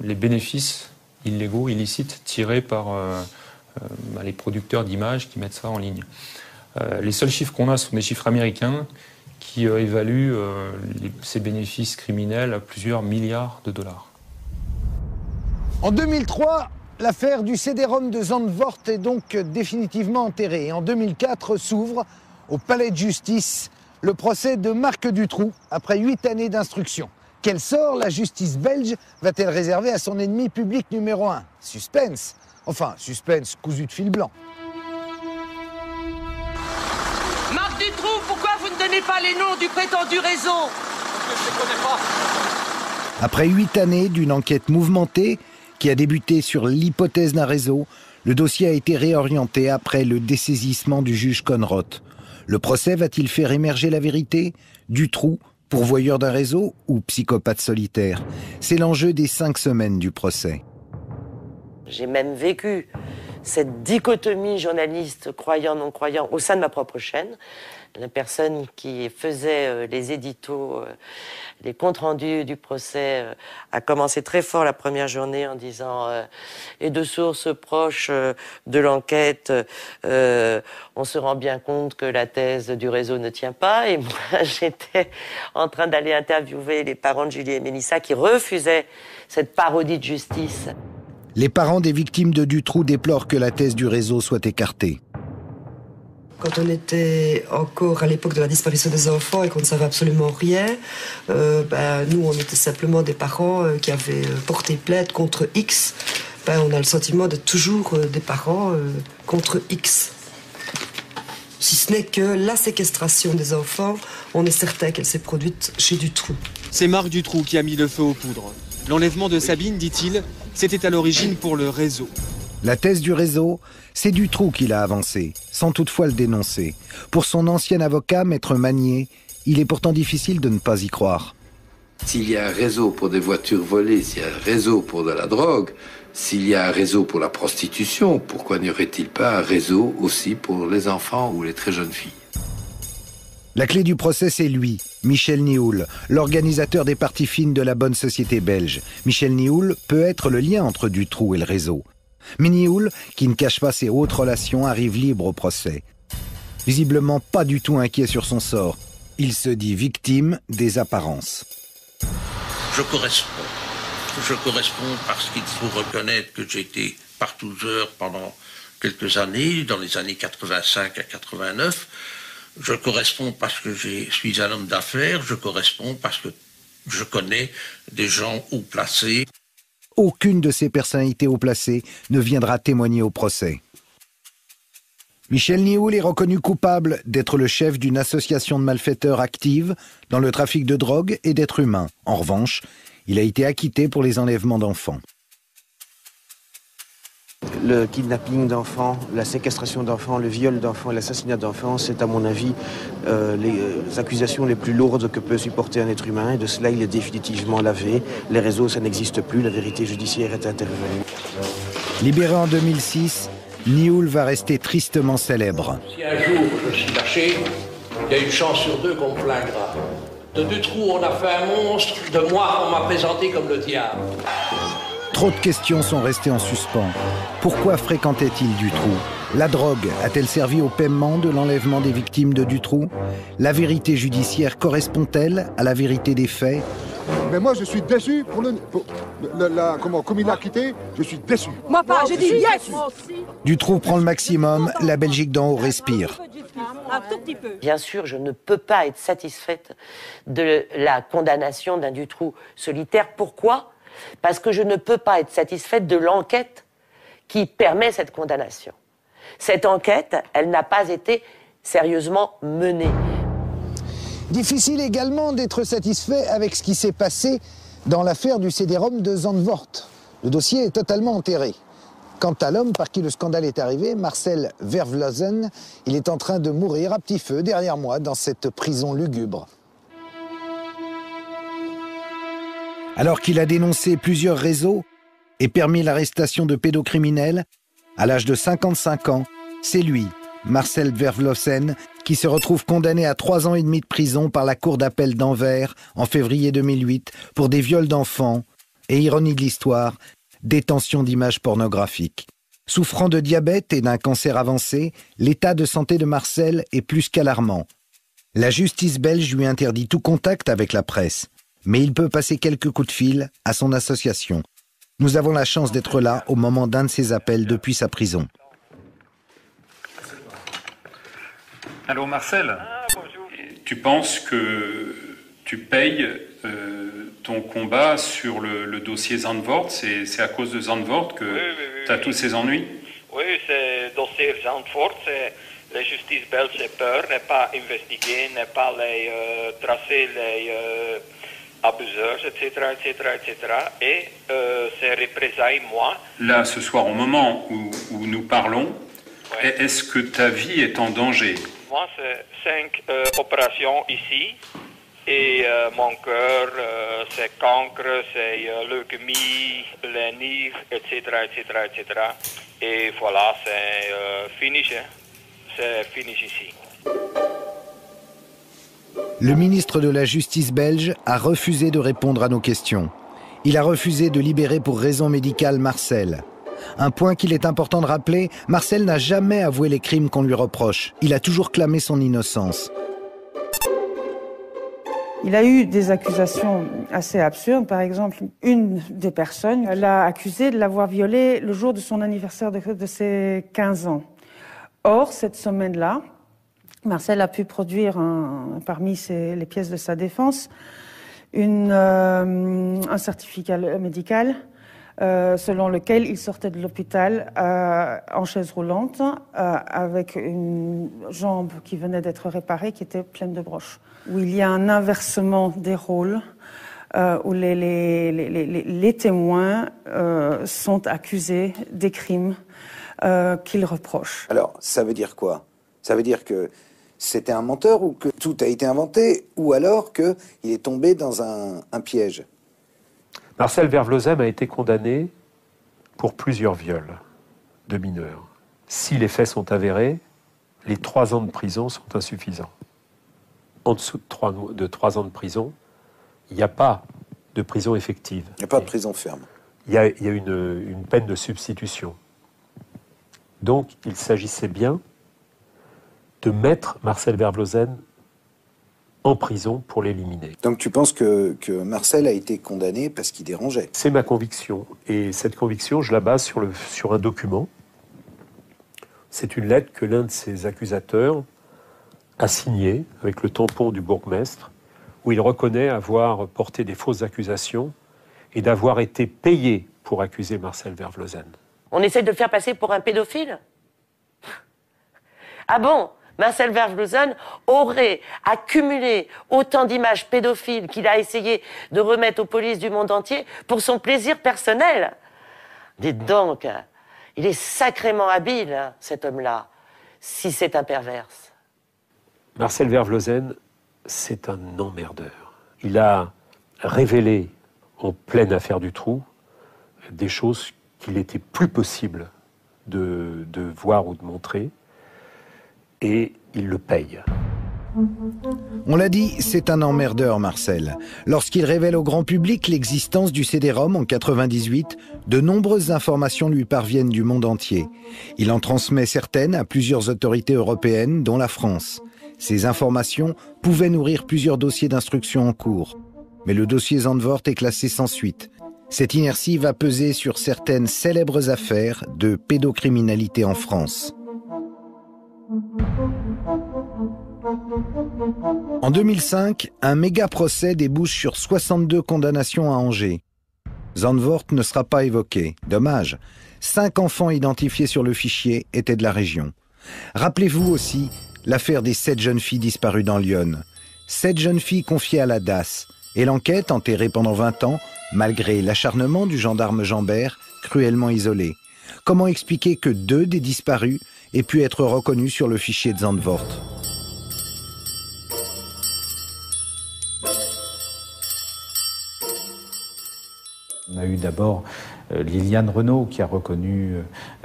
Speaker 20: les bénéfices illégaux, illicites, tirés par les producteurs d'images qui mettent ça en ligne. Les seuls chiffres qu'on a sont des chiffres américains qui évaluent ces bénéfices criminels à plusieurs milliards de dollars.
Speaker 1: En 2003, l'affaire du CD-ROM de Zandvoort est donc définitivement enterrée. Et en 2004 s'ouvre, au palais de justice, le procès de Marc Dutroux, après 8 années d'instruction. Quel sort la justice belge va-t-elle réserver à son ennemi public numéro 1? Suspense. Enfin, suspense cousu de fil blanc.
Speaker 8: Marc Dutroux, pourquoi vous ne donnez pas les noms du prétendu réseau?
Speaker 10: Parce que je ne les connais pas.
Speaker 2: Après 8 années d'une enquête mouvementée, qui a débuté sur l'hypothèse d'un réseau, le dossier a été réorienté après le dessaisissement du juge Conrot. Le procès va-t-il faire émerger la vérité? Dutroux, pourvoyeur d'un réseau ou psychopathe solitaire? C'est l'enjeu des 5 semaines du procès.
Speaker 8: J'ai même vécu cette dichotomie journaliste croyant-non croyant au sein de ma propre chaîne. La personne qui faisait les éditos, les comptes rendus du procès, a commencé très fort la première journée en disant et de sources proches de l'enquête, on se rend bien compte que la thèse du réseau ne tient pas. Et moi, j'étais en train d'aller interviewer les parents de Julie et Mélissa qui refusaient cette parodie de justice.
Speaker 2: Les parents des victimes de Dutroux déplorent que la thèse du réseau soit écartée.
Speaker 21: Quand on était encore à l'époque de la disparition des enfants et qu'on ne savait absolument rien, nous, on était simplement des parents qui avaient porté plainte contre X. On a le sentiment d'être toujours des parents contre X. Si ce n'est que la séquestration des enfants, on est certain qu'elle s'est produite chez Dutroux.
Speaker 22: C'est Marc Dutroux qui a mis le feu aux poudres. L'enlèvement de Sabine, dit-il, c'était à l'origine pour le réseau.
Speaker 2: La thèse du réseau, c'est Dutroux qui l'a avancée, sans toutefois le dénoncer. Pour son ancien avocat, Maître Magnier, il est pourtant difficile de ne pas y croire.
Speaker 23: S'il y a un réseau pour des voitures volées, s'il y a un réseau pour de la drogue, s'il y a un réseau pour la prostitution, pourquoi n'y aurait-il pas un réseau aussi pour les enfants ou les très jeunes filles?
Speaker 2: La clé du procès, c'est lui, Michel Nihoul, l'organisateur des parties fines de la bonne société belge. Michel Nihoul peut être le lien entre Dutroux et le réseau. Mais Nihoul, qui ne cache pas ses hautes relations, arrive libre au procès. Visiblement pas du tout inquiet sur son sort. Il se dit victime des apparences.
Speaker 24: Je corresponds parce qu'il faut reconnaître que j'ai été partouzeur pendant quelques années, dans les années 85 à 89. Je corresponds parce que je suis un homme d'affaires, je corresponds parce que je connais des gens haut placés.
Speaker 2: Aucune de ces personnalités haut placées ne viendra témoigner au procès. Michel Nihoul est reconnu coupable d'être le chef d'une association de malfaiteurs active dans le trafic de drogue et d'êtres humains. En revanche, il a été acquitté pour les enlèvements d'enfants.
Speaker 25: Le kidnapping d'enfants, la séquestration d'enfants, le viol d'enfants et l'assassinat d'enfants, c'est à mon avis les accusations les plus lourdes que peut supporter un être humain. Et de cela, il est définitivement lavé. Les réseaux, ça n'existe plus. La vérité judiciaire est intervenue.
Speaker 2: Libéré en 2006, Nihoul va rester tristement célèbre.
Speaker 24: Si un jour je suis lâché, il y a une chance sur 2 qu'on me flinguera. De Dutroux, on a fait un monstre. De moi, on m'a présenté comme le diable.
Speaker 2: Trop de questions sont restées en suspens. Pourquoi fréquentait-il Dutroux? La drogue a-t-elle servi au paiement de l'enlèvement des victimes de Dutroux? La vérité judiciaire correspond-elle à la vérité des faits?
Speaker 26: Mais moi, je suis déçu comme il l'a quitté, je suis déçu.
Speaker 12: Moi pas, j'ai dit yes.
Speaker 2: Dutroux prend le maximum, la Belgique d'en haut respire.
Speaker 12: Un tout petit peu.
Speaker 8: Bien sûr, je ne peux pas être satisfaite de la condamnation d'un Dutroux solitaire. Pourquoi ? Parce que je ne peux pas être satisfaite de l'enquête qui permet cette condamnation. Cette enquête, elle n'a pas été sérieusement menée.
Speaker 1: Difficile également d'être satisfait avec ce qui s'est passé dans l'affaire du CD-ROM de Zandvoort. Le dossier est totalement enterré. Quant à l'homme par qui le scandale est arrivé, Marcel Vervlozen, il est en train de mourir à petit feu derrière moi dans cette prison lugubre.
Speaker 2: Alors qu'il a dénoncé plusieurs réseaux et permis l'arrestation de pédocriminels, à l'âge de 55 ans, c'est lui, Marcel Vervlozen, qui se retrouve condamné à 3 ans et demi de prison par la Cour d'appel d'Anvers en février 2008 pour des viols d'enfants et, ironie de l'histoire, détention d'images pornographiques. Souffrant de diabète et d'un cancer avancé, l'état de santé de Marcel est plus qu'alarmant. La justice belge lui interdit tout contact avec la presse. Mais il peut passer quelques coups de fil à son association. Nous avons la chance d'être là au moment d'un de ses appels depuis sa prison.
Speaker 27: Allô Marcel, tu penses que tu payes ton combat sur le dossier Zandvoort? C'est à cause de Zandvoort que tu as tous ces ennuis?
Speaker 28: Oui, c'est le dossier Zandvoort. La justice belge a peur, n'est pas investiguée, n'est pas tracer abuseurs, etc., etc., etc. Et ces représailles, moi...
Speaker 27: Là, ce soir, au moment où nous parlons, est-ce que ta vie est en danger?
Speaker 28: Moi, c'est 5 opérations ici. Et mon cœur, c'est cancre, c'est leucémie, les nerfs, etc., etc., etc. Et voilà, c'est fini. C'est fini ici.
Speaker 2: Le ministre de la Justice belge a refusé de répondre à nos questions. Il a refusé de libérer pour raison médicale Marcel. Un point qu'il est important de rappeler, Marcel n'a jamais avoué les crimes qu'on lui reproche. Il a toujours clamé son innocence.
Speaker 3: Il a eu des accusations assez absurdes. Par exemple, une des personnes l'a accusé de l'avoir violé le jour de son anniversaire de ses 15 ans. Or, cette semaine-là, Marcel a pu produire, parmi les pièces de sa défense, un certificat médical selon lequel il sortait de l'hôpital en chaise roulante avec une jambe qui venait d'être réparée, qui était pleine de broches. Où il y a un inversement des rôles, où les témoins sont accusés des crimes qu'ils reprochent.
Speaker 2: Alors, ça veut dire quoi? Ça veut dire que c'était un menteur ou que tout a été inventé, ou alors qu'il est tombé dans un piège?
Speaker 11: Marcel Vervlozen a été condamné pour plusieurs viols de mineurs. Si les faits sont avérés, les 3 ans de prison sont insuffisants. En dessous de 3 ans de prison, il n'y a pas de prison effective.
Speaker 2: Il n'y a pas de prison ferme.
Speaker 11: Il y a une peine de substitution. Donc, il s'agissait bien de mettre Marcel Vervlozen en prison pour l'éliminer.
Speaker 2: Donc tu penses que Marcel a été condamné parce qu'il dérangeait?
Speaker 11: C'est ma conviction. Et cette conviction, je la base sur un document. C'est une lettre que l'un de ses accusateurs a signée avec le tampon du bourgmestre, où il reconnaît avoir porté des fausses accusations et d'avoir été payé pour accuser Marcel Vervlozen.
Speaker 8: On essaie de le faire passer pour un pédophile? Ah bon? Marcel Vervlozen aurait accumulé autant d'images pédophiles qu'il a essayé de remettre aux polices du monde entier pour son plaisir personnel. Dites donc, il est sacrément habile, cet homme-là, si c'est un perverse.
Speaker 11: Marcel Vervlozen, c'est un emmerdeur. Il a révélé, en pleine affaire du trou, des choses qu'il était plus possible de voir ou de montrer. Et il le paye.
Speaker 2: On l'a dit, c'est un emmerdeur, Marcel. Lorsqu'il révèle au grand public l'existence du CD-ROM en 98, de nombreuses informations lui parviennent du monde entier. Il en transmet certaines à plusieurs autorités européennes, dont la France. Ces informations pouvaient nourrir plusieurs dossiers d'instruction en cours. Mais le dossier Zandvoort est classé sans suite. Cette inertie va peser sur certaines célèbres affaires de pédocriminalité en France. En 2005, un méga procès débouche sur 62 condamnations à Angers. Zandvoort ne sera pas évoqué. Dommage. 5 enfants identifiés sur le fichier étaient de la région. Rappelez-vous aussi l'affaire des 7 jeunes filles disparues dans l'Yonne. 7 jeunes filles confiées à la DAS. Et l'enquête, enterrée pendant 20 ans, malgré l'acharnement du gendarme Jambert, cruellement isolée. Comment expliquer que 2 des disparus aient pu être reconnus sur le fichier de Zandvoort?
Speaker 4: On a eu d'abord Liliane Renaud qui a reconnu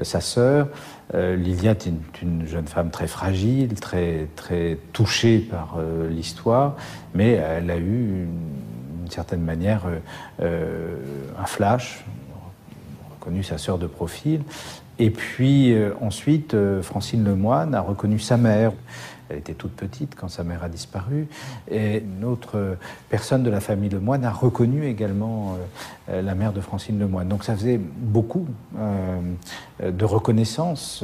Speaker 4: sa sœur. Liliane est une jeune femme très fragile, très touchée par l'histoire, mais elle a eu d'une certaine manière un flash, reconnu sa sœur de profil. Et puis ensuite, Francine Lemoine a reconnu sa mère. Elle était toute petite quand sa mère a disparu. Et une autre personne de la famille Lemoine a reconnu également la mère de Francine Lemoine. Donc ça faisait beaucoup de reconnaissance,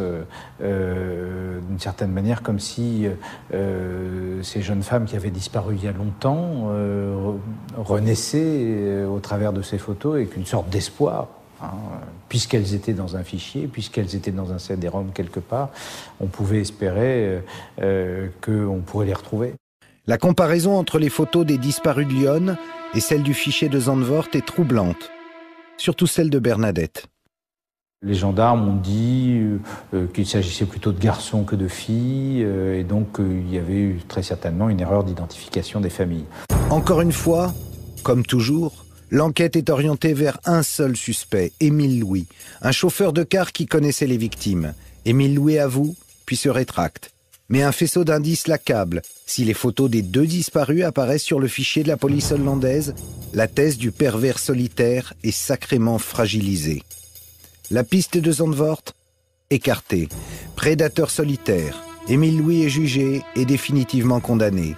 Speaker 4: d'une certaine manière, comme si ces jeunes femmes qui avaient disparu il y a longtemps renaissaient au travers de ces photos avec une sorte d'espoir. Puisqu'elles étaient dans un fichier, puisqu'elles étaient dans un CD-ROM quelque part, on pouvait espérer qu'on pourrait les retrouver.
Speaker 2: La comparaison entre les photos des disparus de Lyon et celle du fichier de Zandvoort est troublante, surtout celle de Bernadette.
Speaker 4: Les gendarmes ont dit qu'il s'agissait plutôt de garçons que de filles, et donc il y avait eu très certainement une erreur d'identification des familles.
Speaker 2: Encore une fois, comme toujours, l'enquête est orientée vers un seul suspect, Émile Louis, un chauffeur de car qui connaissait les victimes. Émile Louis avoue, puis se rétracte. Mais un faisceau d'indices l'accable. Si les photos des 2 disparus apparaissent sur le fichier de la police hollandaise, la thèse du pervers solitaire est sacrément fragilisée. La piste de Zandvoort, écartée. Prédateur solitaire. Émile Louis est jugé et définitivement condamné.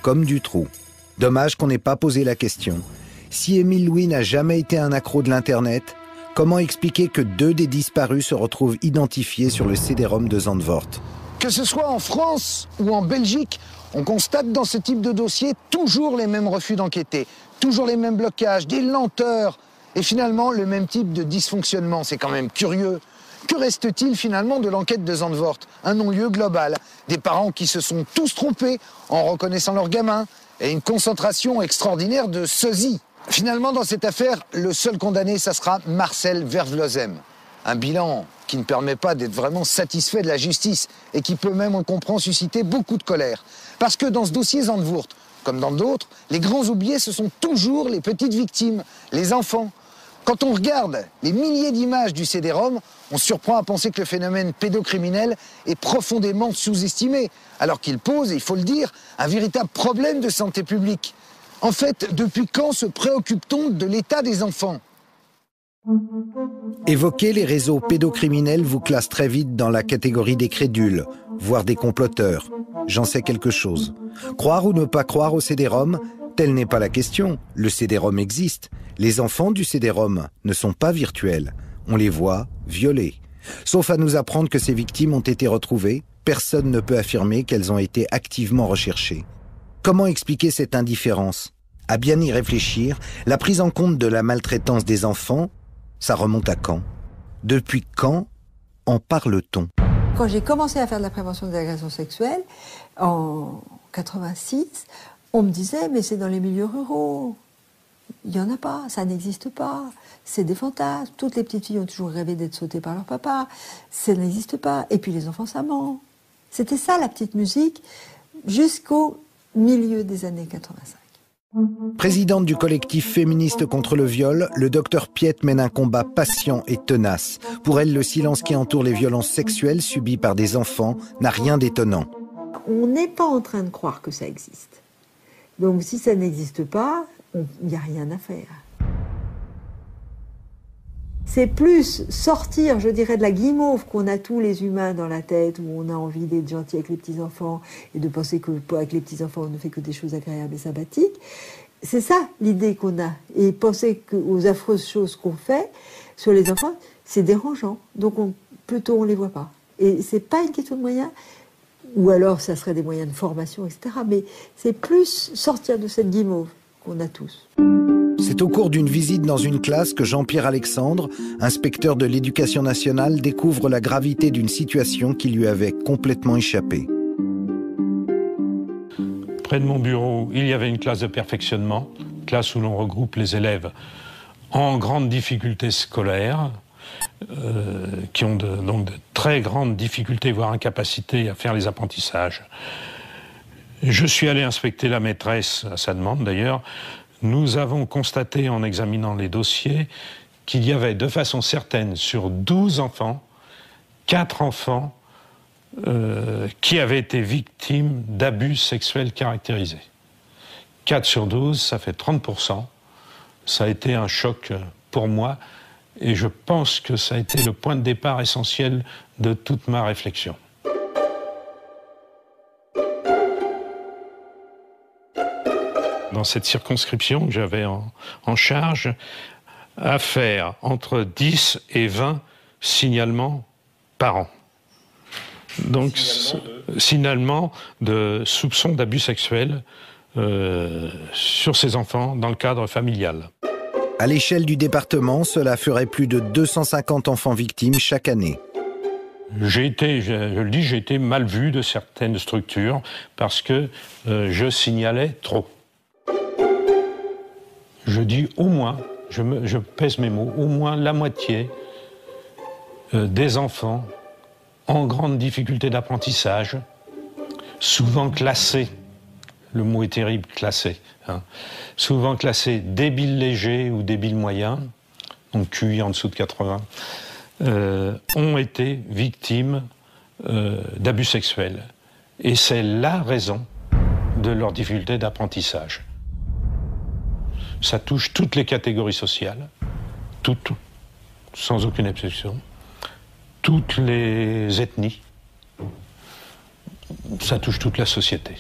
Speaker 2: Comme Dutroux. Dommage qu'on n'ait pas posé la question. Si Émile Louis n'a jamais été un accro de l'Internet, comment expliquer que 2 des disparus se retrouvent identifiés sur le CD-ROM de Zandvoort?
Speaker 1: Que ce soit en France ou en Belgique, on constate dans ce type de dossier toujours les mêmes refus d'enquêter, toujours les mêmes blocages, des lenteurs et finalement le même type de dysfonctionnement. C'est quand même curieux. Que reste-t-il finalement de l'enquête de Zandvoort? Un non-lieu global, des parents qui se sont tous trompés en reconnaissant leurs gamins et une concentration extraordinaire de sosies. Finalement, dans cette affaire, le seul condamné, ça sera Marcel Vervloezem. Un bilan qui ne permet pas d'être vraiment satisfait de la justice et qui peut même, on le comprend, susciter beaucoup de colère. Parce que dans ce dossier Zandvoort, comme dans d'autres, les grands oubliés, ce sont toujours les petites victimes, les enfants. Quand on regarde les milliers d'images du CD-ROM, on se surprend à penser que le phénomène pédocriminel est profondément sous-estimé, alors qu'il pose, et il faut le dire, un véritable problème de santé publique. En fait, depuis quand se préoccupe-t-on de l'état des enfants ?
Speaker 2: Évoquer les réseaux pédocriminels vous classe très vite dans la catégorie des crédules, voire des comploteurs. J'en sais quelque chose. Croire ou ne pas croire au CD-ROM, telle n'est pas la question. Le CD-ROM existe. Les enfants du CD-ROM ne sont pas virtuels. On les voit violés. Sauf à nous apprendre que ces victimes ont été retrouvées, personne ne peut affirmer qu'elles ont été activement recherchées. Comment expliquer cette indifférence ? À bien y réfléchir, la prise en compte de la maltraitance des enfants, ça remonte à quand ? Depuis quand en parle-t-on ?
Speaker 16: Quand j'ai commencé à faire de la prévention des agressions sexuelles, en 86, on me disait, mais c'est dans les milieux ruraux. Il n'y en a pas, ça n'existe pas. C'est des fantasmes. Toutes les petites filles ont toujours rêvé d'être sautées par leur papa. Ça n'existe pas. Et puis les enfants, ça ment. C'était ça la petite musique jusqu'au milieu des années 85.
Speaker 2: Présidente du collectif féministe contre le viol, le docteur Piette mène un combat patient et tenace. Pour elle, le silence qui entoure les violences sexuelles subies par des enfants n'a rien d'étonnant.
Speaker 16: On n'est pas en train de croire que ça existe. Donc si ça n'existe pas, il n'y a rien à faire. C'est plus sortir, je dirais, de la guimauve qu'on a tous les humains dans la tête, où on a envie d'être gentil avec les petits-enfants et de penser qu'avec les petits-enfants, on ne fait que des choses agréables et sympathiques. C'est ça l'idée qu'on a. Et penser aux affreuses choses qu'on fait sur les enfants, c'est dérangeant. Donc plutôt on ne les voit pas. Et c'est pas une question de moyens, ou alors ça serait des moyens de formation, etc. Mais c'est plus sortir de cette guimauve qu'on a tous.
Speaker 2: C'est au cours d'une visite dans une classe que Jean-Pierre Alexandre, inspecteur de l'éducation nationale, découvre la gravité d'une situation qui lui avait complètement échappé.
Speaker 27: Près de mon bureau, il y avait une classe de perfectionnement, classe où l'on regroupe les élèves en grande difficulté scolaire, qui ont donc de très grandes difficultés, voire incapacités à faire les apprentissages. Je suis allé inspecter la maîtresse, à sa demande d'ailleurs. Nous avons constaté en examinant les dossiers qu'il y avait de façon certaine sur 12 enfants, 4 enfants qui avaient été victimes d'abus sexuels caractérisés. 4 sur 12, ça fait 30%. Ça a été un choc pour moi et je pense que ça a été le point de départ essentiel de toute ma réflexion. Dans cette circonscription que j'avais en charge, à faire entre 10 et 20 signalements par an. Donc, signalements de soupçons d'abus sexuels sur ces enfants dans le cadre familial.
Speaker 2: À l'échelle du département, cela ferait plus de 250 enfants victimes chaque année.
Speaker 27: J'ai été mal vu de certaines structures parce que je signalais trop.
Speaker 5: je dis au moins, je pèse mes mots, au moins la moitié des enfants en grande difficulté d'apprentissage, souvent classés, le mot est terrible, classés, hein, souvent classés débiles légers ou débiles moyens, donc QI en dessous de 80, ont été victimes d'abus sexuels. Et c'est la raison de leur difficulté d'apprentissage. Ça touche toutes les catégories sociales, toutes, sans aucune exception, toutes les ethnies, ça touche toute la société.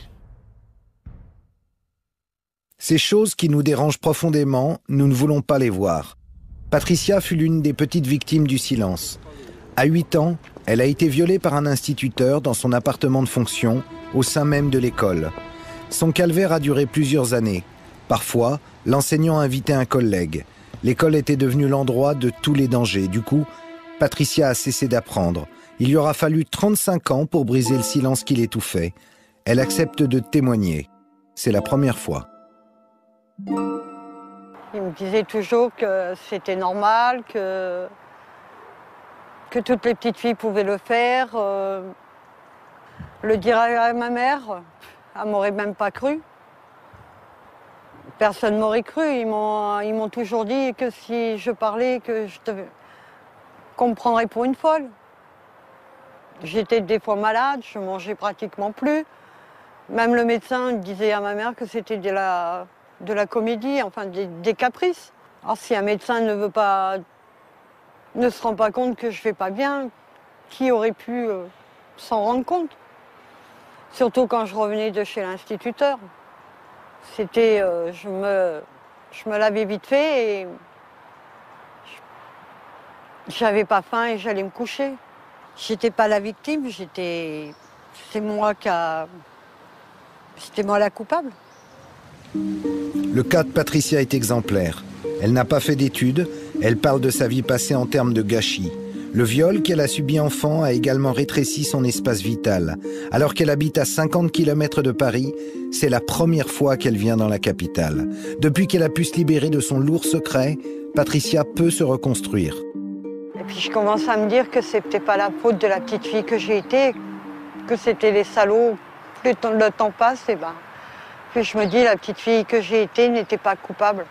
Speaker 2: Ces choses qui nous dérangent profondément, nous ne voulons pas les voir. Patricia fut l'une des petites victimes du silence. À 8 ans, elle a été violée par un instituteur dans son appartement de fonction, au sein même de l'école. Son calvaire a duré plusieurs années. Parfois, l'enseignant invitait un collègue. L'école était devenue l'endroit de tous les dangers. Du coup, Patricia a cessé d'apprendre. Il lui aura fallu 35 ans pour briser le silence qui l'étouffait. Elle accepte de témoigner. C'est la première fois.
Speaker 6: Il me disait toujours que c'était normal, que toutes les petites filles pouvaient le faire. Le dire à ma mère, elle m'aurait même pas cru. Personne m'aurait cru. Ils m'ont toujours dit que si je parlais, qu'on me prendrait pour une folle. J'étais des fois malade, je mangeais pratiquement plus. Même le médecin disait à ma mère que c'était de la comédie, enfin des caprices. Alors si un médecin ne se rend pas compte que je vais pas bien, qui aurait pu s'en rendre compte? Surtout quand je revenais de chez l'instituteur. C'était, je me lavais vite fait et j'avais pas faim et j'allais me coucher. J'étais pas la victime, c'était moi la coupable.
Speaker 2: Le cas de Patricia est exemplaire. Elle n'a pas fait d'études, elle parle de sa vie passée en termes de gâchis. Le viol qu'elle a subi enfant a également rétréci son espace vital. Alors qu'elle habite à 50 km de Paris, c'est la première fois qu'elle vient dans la capitale. Depuis qu'elle a pu se libérer de son lourd secret, Patricia peut se reconstruire.
Speaker 6: Et puis je commence à me dire que c'était pas la faute de la petite fille que j'ai été, que c'était les salauds. Plus le temps passe, puis je me dis la petite fille que j'ai été n'était pas coupable.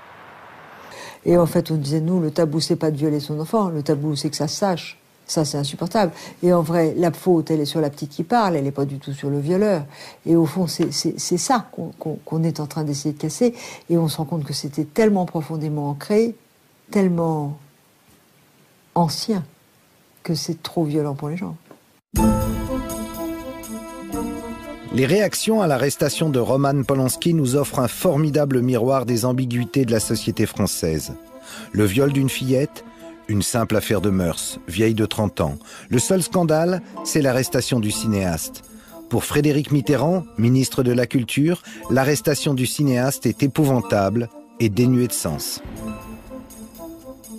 Speaker 16: Et en fait, on disait, nous, le tabou, c'est pas de violer son enfant, le tabou, c'est que ça se sache. Ça, c'est insupportable. Et en vrai, la faute, elle est sur la petite qui parle, elle n'est pas du tout sur le violeur. Et au fond, c'est ça qu'on est en train d'essayer de casser. Et on se rend compte que c'était tellement profondément ancré, tellement ancien, que c'est trop violent pour les gens.
Speaker 2: Les réactions à l'arrestation de Roman Polanski nous offrent un formidable miroir des ambiguïtés de la société française. Le viol d'une fillette, une simple affaire de mœurs, vieille de 30 ans. Le seul scandale, c'est l'arrestation du cinéaste. Pour Frédéric Mitterrand, ministre de la Culture, l'arrestation du cinéaste est épouvantable et dénuée de sens.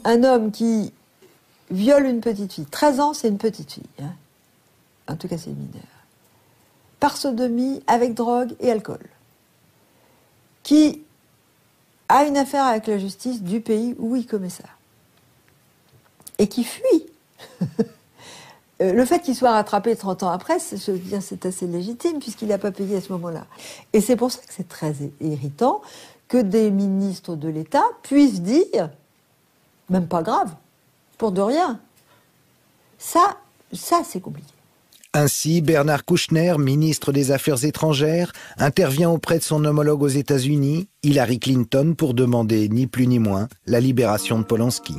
Speaker 16: Un homme qui viole une petite fille, 13 ans, c'est une petite fille, hein. En tout cas, c'est mineur. Par sodomie, avec drogue et alcool, qui a une affaire avec la justice du pays où il commet ça, et qui fuit. Le fait qu'il soit rattrapé 30 ans après, je veux dire, c'est assez légitime, puisqu'il n'a pas payé à ce moment-là. Et c'est pour ça que c'est très irritant que des ministres de l'État puissent dire, même pas grave, pour de rien. Ça c'est compliqué.
Speaker 2: Ainsi, Bernard Kouchner, ministre des Affaires étrangères, intervient auprès de son homologue aux États-Unis, Hillary Clinton, pour demander, ni plus ni moins, la libération de Polanski.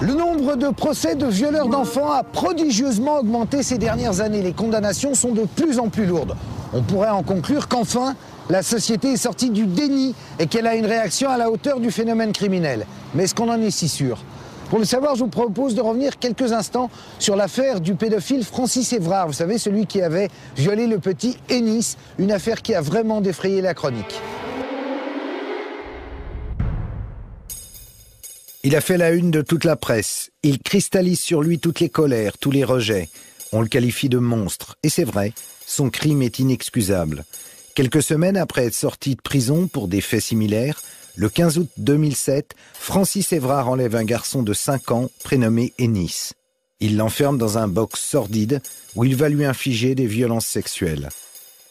Speaker 1: Le nombre de procès de violeurs d'enfants a prodigieusement augmenté ces dernières années. Les condamnations sont de plus en plus lourdes. On pourrait en conclure qu'enfin, la société est sortie du déni et qu'elle a une réaction à la hauteur du phénomène criminel. Mais est-ce qu'on en est si sûr ? Pour le savoir, je vous propose de revenir quelques instants sur l'affaire du pédophile Francis Évrard. Vous savez, celui qui avait violé le petit Ennis, une affaire qui a vraiment défrayé la chronique.
Speaker 2: Il a fait la une de toute la presse. Il cristallise sur lui toutes les colères, tous les rejets. On le qualifie de monstre. Et c'est vrai, son crime est inexcusable. Quelques semaines après être sorti de prison pour des faits similaires, Le 15 août 2007, Francis Évrard enlève un garçon de 5 ans prénommé Ennis. Il l'enferme dans un box sordide où il va lui infliger des violences sexuelles.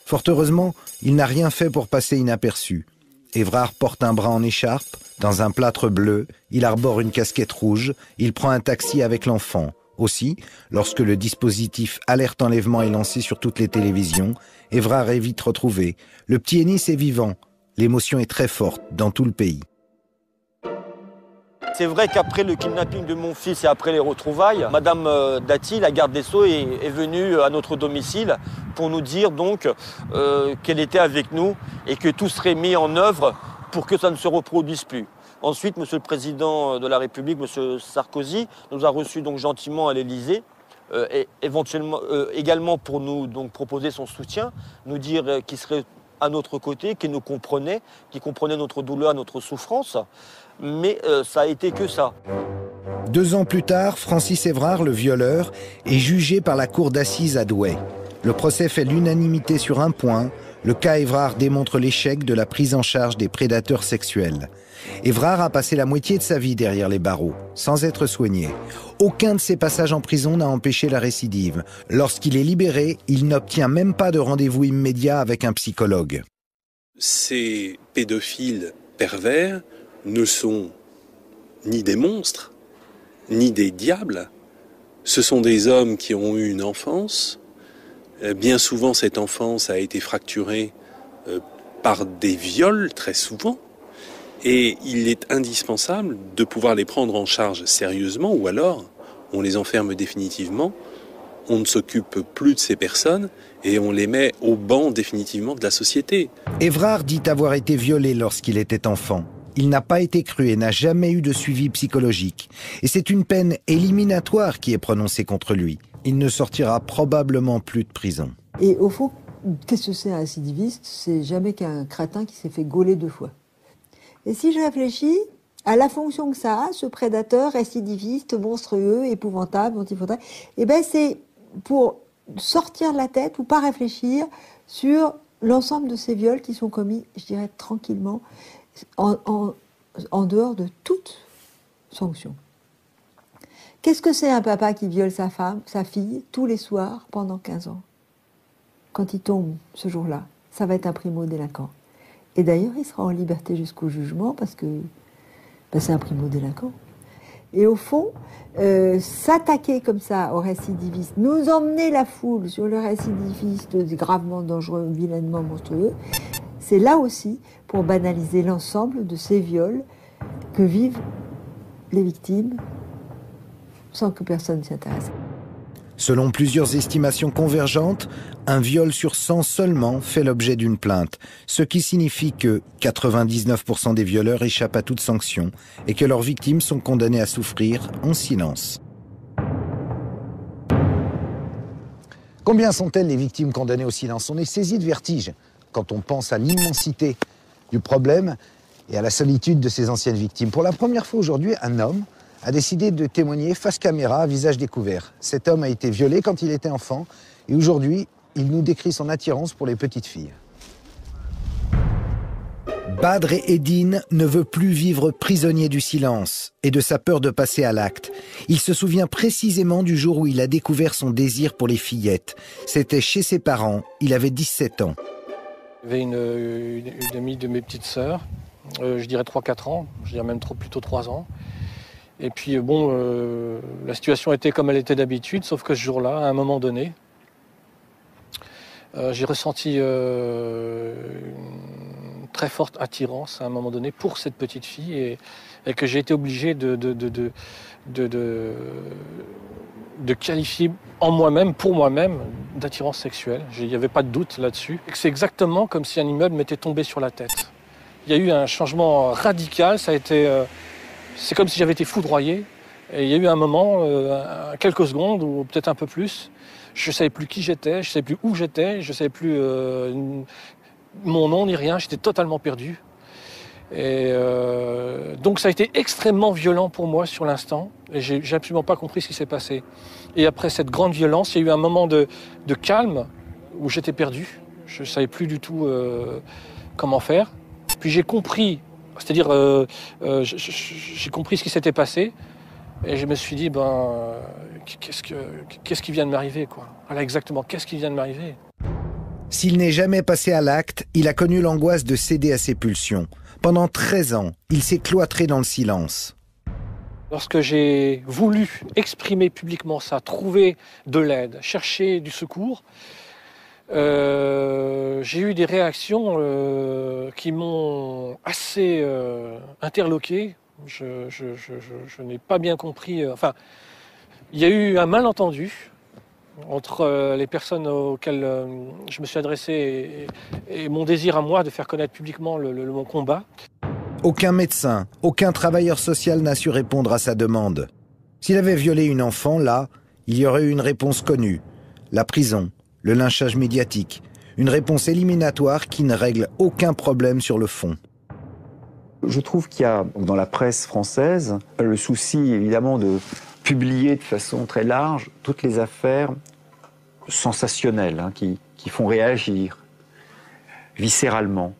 Speaker 2: Fort heureusement, il n'a rien fait pour passer inaperçu. Évrard porte un bras en écharpe, dans un plâtre bleu, il arbore une casquette rouge, il prend un taxi avec l'enfant. Aussi, lorsque le dispositif Alerte Enlèvement est lancé sur toutes les télévisions, Évrard est vite retrouvé. Le petit Ennis est vivant. L'émotion est très forte dans tout le pays.
Speaker 7: C'est vrai qu'après le kidnapping de mon fils et après les retrouvailles, Madame Dati, la garde des Sceaux, est venue à notre domicile pour nous dire donc qu'elle était avec nous et que tout serait mis en œuvre pour que ça ne se reproduise plus. Ensuite, Monsieur le Président de la République, Monsieur Sarkozy, nous a reçus donc gentiment à l'Élysée, et éventuellement également pour nous donc proposer son soutien, nous dire qu'il serait à notre côté, qu'il nous comprenait, qu'il comprenait notre douleur, notre souffrance. Mais ça a été que ça.
Speaker 2: 2 ans plus tard, Francis Évrard, le violeur, est jugé par la cour d'assises à Douai. Le procès fait l'unanimité sur un point. Le cas Évrard démontre l'échec de la prise en charge des prédateurs sexuels. Évrard a passé la moitié de sa vie derrière les barreaux, sans être soigné. Aucun de ses passages en prison n'a empêché la récidive. Lorsqu'il est libéré, il n'obtient même pas de rendez-vous immédiat avec un psychologue.
Speaker 9: Ces pédophiles pervers ne sont ni des monstres, ni des diables. Ce sont des hommes qui ont eu une enfance. Bien souvent, cette enfance a été fracturée par des viols, très souvent. Et il est indispensable de pouvoir les prendre en charge sérieusement, ou alors on les enferme définitivement, on ne s'occupe plus de ces personnes et on les met au banc définitivement de la société.
Speaker 2: Évrard dit avoir été violé lorsqu'il était enfant. Il n'a pas été cru et n'a jamais eu de suivi psychologique. Et c'est une peine éliminatoire qui est prononcée contre lui. Il ne sortira probablement plus de prison.
Speaker 16: Et au fond, qu'est-ce que c'est un récidiviste? C'est jamais qu'un crétin qui s'est fait gauler 2 fois. Et si je réfléchis à la fonction que ça a, ce prédateur récidiviste, monstrueux, épouvantable, antifautable, eh ben c'est pour sortir de la tête ou pas réfléchir sur l'ensemble de ces viols qui sont commis, je dirais, tranquillement, en dehors de toute sanction. Qu'est-ce que c'est un papa qui viole sa femme, sa fille, tous les soirs pendant 15 ans? Quand il tombe ce jour-là, ça va être un primo-délinquant. Et d'ailleurs, il sera en liberté jusqu'au jugement parce que c'est un primo-délinquant. Et au fond, s'attaquer comme ça au récidiviste, nous emmener la foule sur le récidiviste gravement dangereux, vilainement monstrueux, c'est là aussi pour banaliser l'ensemble de ces viols que vivent les victimes sans que personne s'y intéresse.
Speaker 2: Selon plusieurs estimations convergentes, un viol sur 100 seulement fait l'objet d'une plainte, ce qui signifie que 99% des violeurs échappent à toute sanction et que leurs victimes sont condamnées à souffrir en silence.
Speaker 1: Combien sont-elles les victimes condamnées au silence? On est saisi de vertige quand on pense à l'immensité du problème et à la solitude de ces anciennes victimes. Pour la première fois aujourd'hui, un homme a décidé de témoigner face caméra à visage découvert. Cet homme a été violé quand il était enfant et aujourd'hui, il nous décrit son attirance pour les petites filles.
Speaker 2: Badr Eddine ne veut plus vivre prisonnier du silence et de sa peur de passer à l'acte. Il se souvient précisément du jour où il a découvert son désir pour les fillettes. C'était chez ses parents, il avait 17 ans.
Speaker 13: Il y avait une amie de mes petites sœurs, je dirais 3-4 ans, je dirais même plutôt 3 ans. Et puis la situation était comme elle était d'habitude, sauf que ce jour-là, à un moment donné, j'ai ressenti une très forte attirance à un moment donné pour cette petite fille et que j'ai été obligé de qualifier en moi-même, pour moi-même, d'attirance sexuelle. Il n'y avait pas de doute là-dessus. C'est exactement comme si un immeuble m'était tombé sur la tête. Il y a eu un changement radical, ça a été... c'est comme si j'avais été foudroyé. Et il y a eu un moment, quelques secondes, ou peut-être un peu plus, je ne savais plus qui j'étais, je ne savais plus où j'étais, je ne savais plus mon nom ni rien, j'étais totalement perdu. Et donc ça a été extrêmement violent pour moi sur l'instant, et j'ai absolument pas compris ce qui s'est passé. Et après cette grande violence, il y a eu un moment de calme où j'étais perdu, je ne savais plus du tout comment faire. Puis j'ai compris C'est-à-dire, j'ai compris ce qui s'était passé et je me suis dit, qu'est-ce qui vient de m'arriver, quoi. Voilà, exactement, qu'est-ce qui vient de m'arriver.
Speaker 2: S'il n'est jamais passé à l'acte, il a connu l'angoisse de céder à ses pulsions. Pendant 13 ans, il s'est cloîtré dans le silence.
Speaker 13: Lorsque j'ai voulu exprimer publiquement ça, trouver de l'aide, chercher du secours, j'ai eu des réactions qui m'ont assez interloqué. Je n'ai pas bien compris. Enfin, il y a eu un malentendu entre les personnes auxquelles je me suis adressé et mon désir à moi de faire connaître publiquement mon combat.
Speaker 2: Aucun médecin, aucun travailleur social n'a su répondre à sa demande. S'il avait violé une enfant, là, il y aurait eu une réponse connue. La prison, le lynchage médiatique. Une réponse éliminatoire qui ne règle aucun problème sur le fond.
Speaker 10: Je trouve qu'il y a dans la presse française le souci évidemment de publier de façon très large toutes les affaires sensationnelles qui font réagir viscéralement.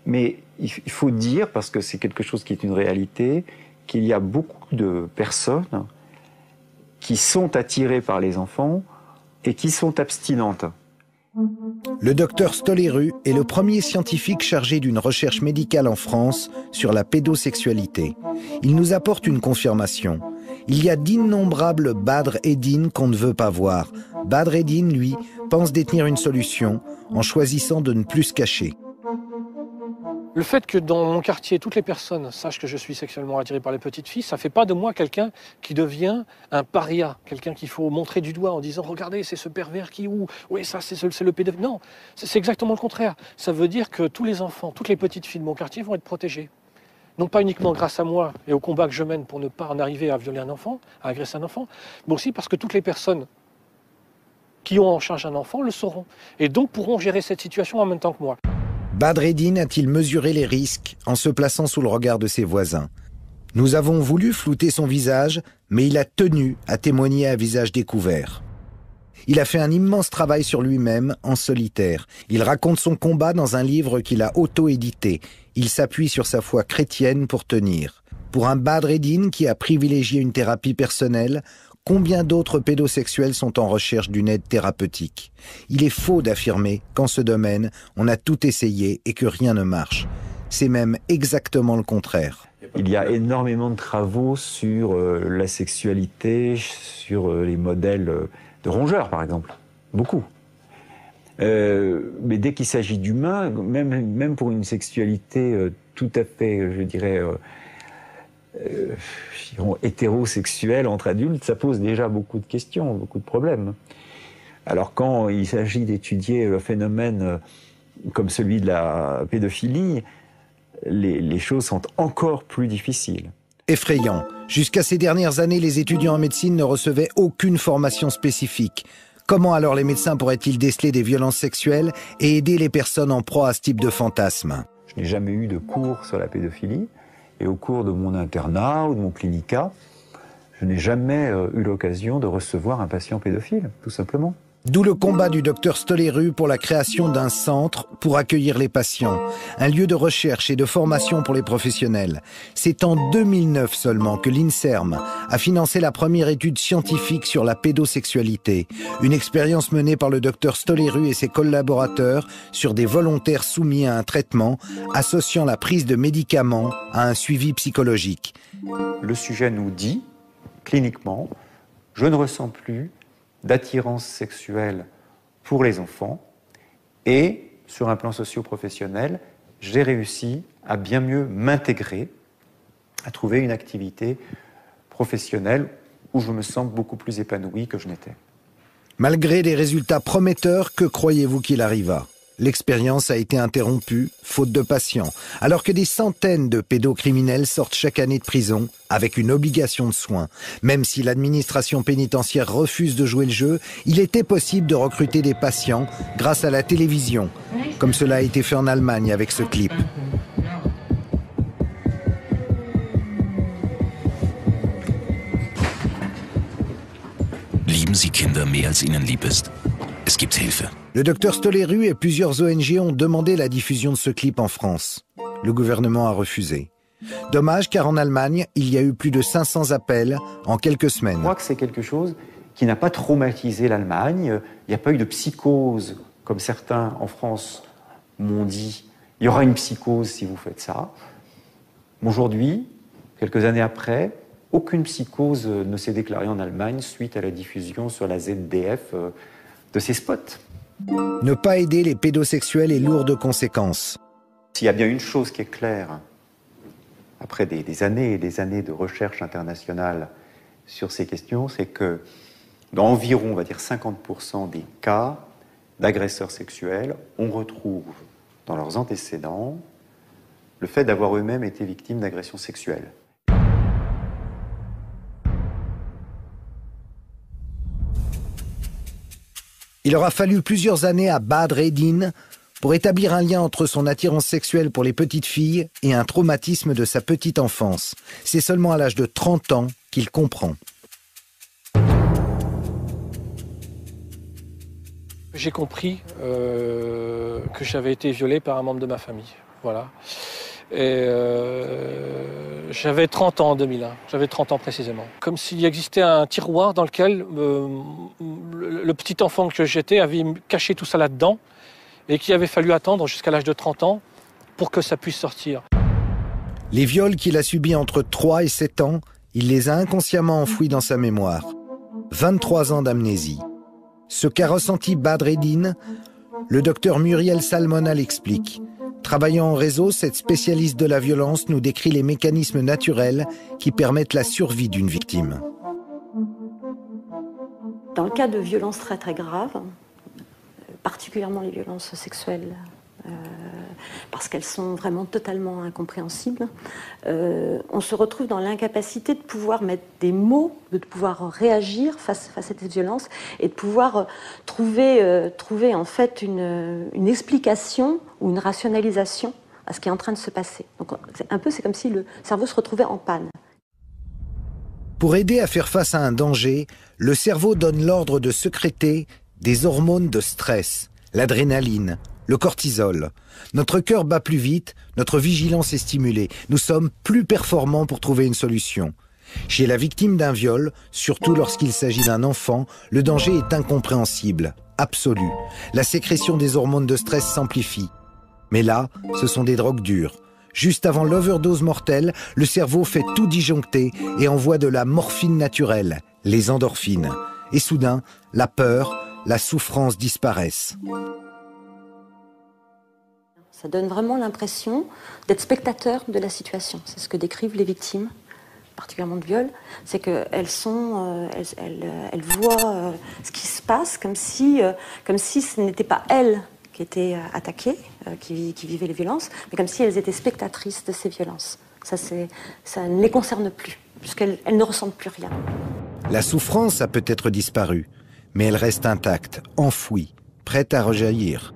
Speaker 10: Mais il faut dire, parce que c'est quelque chose qui est une réalité, qu'il y a beaucoup de personnes qui sont attirées par les enfants et qui sont abstinentes.
Speaker 2: Le docteur Stoléru est le premier scientifique chargé d'une recherche médicale en France sur la pédosexualité. Il nous apporte une confirmation. Il y a d'innombrables Badr Eddine qu'on ne veut pas voir. Badr Eddine, lui, pense détenir une solution en choisissant de ne plus se cacher.
Speaker 13: Le fait que dans mon quartier, toutes les personnes sachent que je suis sexuellement attiré par les petites filles, ça ne fait pas de moi quelqu'un qui devient un paria, quelqu'un qu'il faut montrer du doigt en disant « Regardez, c'est ce pervers qui... Oui, ça, c'est le pédophile. » Non, c'est exactement le contraire. Ça veut dire que tous les enfants, toutes les petites filles de mon quartier vont être protégées. Non pas uniquement grâce à moi et au combat que je mène pour ne pas en arriver à violer un enfant, à agresser un enfant, mais aussi parce que toutes les personnes qui ont en charge un enfant le sauront. Et donc pourront gérer cette situation en même temps que moi.
Speaker 2: Badr Eddine a-t-il mesuré les risques en se plaçant sous le regard de ses voisins? Nous avons voulu flouter son visage, mais il a tenu à témoigner à visage découvert. Il a fait un immense travail sur lui-même, en solitaire. Il raconte son combat dans un livre qu'il a auto-édité. Il s'appuie sur sa foi chrétienne pour tenir. Pour un Badr Eddine qui a privilégié une thérapie personnelle, combien d'autres pédosexuels sont en recherche d'une aide thérapeutique? Il est faux d'affirmer qu'en ce domaine, on a tout essayé et que rien ne marche. C'est même exactement le contraire.
Speaker 10: Il y a énormément de travaux sur la sexualité, sur les modèles de rongeurs, par exemple. Beaucoup. Mais dès qu'il s'agit d'humains, même pour une sexualité tout à fait, je dirais, hétérosexuelle entre adultes, ça pose déjà beaucoup de questions, beaucoup de problèmes. Alors quand il s'agit d'étudier un phénomène comme celui de la pédophilie, les choses sont encore plus difficiles.
Speaker 2: Effrayant. Jusqu'à ces dernières années, les étudiants en médecine ne recevaient aucune formation spécifique. Comment alors les médecins pourraient-ils déceler des violences sexuelles et aider les personnes en proie à ce type de fantasme?
Speaker 10: Je n'ai jamais eu de cours sur la pédophilie. Et au cours de mon internat ou de mon clinica, je n'ai jamais eu l'occasion de recevoir un patient pédophile, tout simplement.
Speaker 2: D'où le combat du docteur Stoléru pour la création d'un centre pour accueillir les patients, un lieu de recherche et de formation pour les professionnels. C'est en 2009 seulement que l'INSERM a financé la première étude scientifique sur la pédosexualité, une expérience menée par le docteur Stoléru et ses collaborateurs sur des volontaires soumis à un traitement associant la prise de médicaments à un suivi psychologique.
Speaker 10: Le sujet nous dit, cliniquement, je ne ressens plus d'attirance sexuelle pour les enfants et, sur un plan socio-professionnel, j'ai réussi à bien mieux m'intégrer, à trouver une activité professionnelle où je me sens beaucoup plus épanoui que je n'étais.
Speaker 2: Malgré des résultats prometteurs, que croyez-vous qu'il arriva? L'expérience a été interrompue, faute de patients, alors que des centaines de pédocriminels sortent chaque année de prison avec une obligation de soins. Même si l'administration pénitentiaire refuse de jouer le jeu, il était possible de recruter des patients grâce à la télévision, comme cela a été fait en Allemagne avec ce clip.
Speaker 14: Lieben Sie Kinder mehr als Ihnen lieb ist? Es gibt Hilfe.
Speaker 2: Le docteur Stoléru et plusieurs ONG ont demandé la diffusion de ce clip en France. Le gouvernement a refusé. Dommage car en Allemagne, il y a eu plus de 500 appels en quelques semaines.
Speaker 10: Je crois que c'est quelque chose qui n'a pas traumatisé l'Allemagne. Il n'y a pas eu de psychose, comme certains en France m'ont dit. Il y aura une psychose si vous faites ça. Aujourd'hui, quelques années après, aucune psychose ne s'est déclarée en Allemagne suite à la diffusion sur la ZDF de ces spots.
Speaker 2: Ne pas aider les pédosexuels est lourd de conséquences.
Speaker 10: S'il y a bien une chose qui est claire, après des années et des années de recherche internationale sur ces questions, c'est que dans environ, on va dire 50% des cas d'agresseurs sexuels, on retrouve dans leurs antécédents le fait d'avoir eux-mêmes été victimes d'agressions sexuelles.
Speaker 2: Il aura fallu plusieurs années à Badr Eddin pour établir un lien entre son attirance sexuelle pour les petites filles et un traumatisme de sa petite enfance. C'est seulement à l'âge de 30 ans qu'il comprend.
Speaker 13: J'ai compris que j'avais été violé par un membre de ma famille. Voilà. Et j'avais 30 ans en 2001, j'avais 30 ans précisément. Comme s'il existait un tiroir dans lequel le petit enfant que j'étais avait caché tout ça là-dedans et qu'il avait fallu attendre jusqu'à l'âge de 30 ans pour que ça puisse sortir.
Speaker 2: Les viols qu'il a subis entre 3 et 7 ans, il les a inconsciemment enfouis dans sa mémoire. 23 ans d'amnésie. Ce qu'a ressenti Badr Eddin, le docteur Muriel Salmona l'explique. Travaillant en réseau, cette spécialiste de la violence nous décrit les mécanismes naturels qui permettent la survie d'une victime.
Speaker 15: Dans le cas de violences très très graves, particulièrement les violences sexuelles, parce qu'elles sont vraiment totalement incompréhensibles, on se retrouve dans l'incapacité de pouvoir mettre des mots, de pouvoir réagir face à cette violence et de pouvoir trouver en fait une explication ou une rationalisation à ce qui est en train de se passer. Donc c'est comme si le cerveau se retrouvait en panne.
Speaker 2: Pour aider à faire face à un danger, le cerveau donne l'ordre de sécréter des hormones de stress, l'adrénaline, le cortisol. Notre cœur bat plus vite, notre vigilance est stimulée. Nous sommes plus performants pour trouver une solution. Chez la victime d'un viol, surtout lorsqu'il s'agit d'un enfant, le danger est incompréhensible, absolu. La sécrétion des hormones de stress s'amplifie. Mais là, ce sont des drogues dures. Juste avant l'overdose mortelle, le cerveau fait tout disjoncter et envoie de la morphine naturelle, les endorphines. Et soudain, la peur, la souffrance disparaissent.
Speaker 15: Ça donne vraiment l'impression d'être spectateur de la situation. C'est ce que décrivent les victimes, particulièrement de viol. C'est qu'elles elles voient ce qui se passe comme si ce n'était pas elles qui étaient attaquées, qui vivaient les violences, mais comme si elles étaient spectatrices de ces violences. Ça ne les concerne plus, puisqu'elles ne ressentent plus rien.
Speaker 2: La souffrance a peut-être disparu, mais elle reste intacte, enfouie, prête à rejaillir.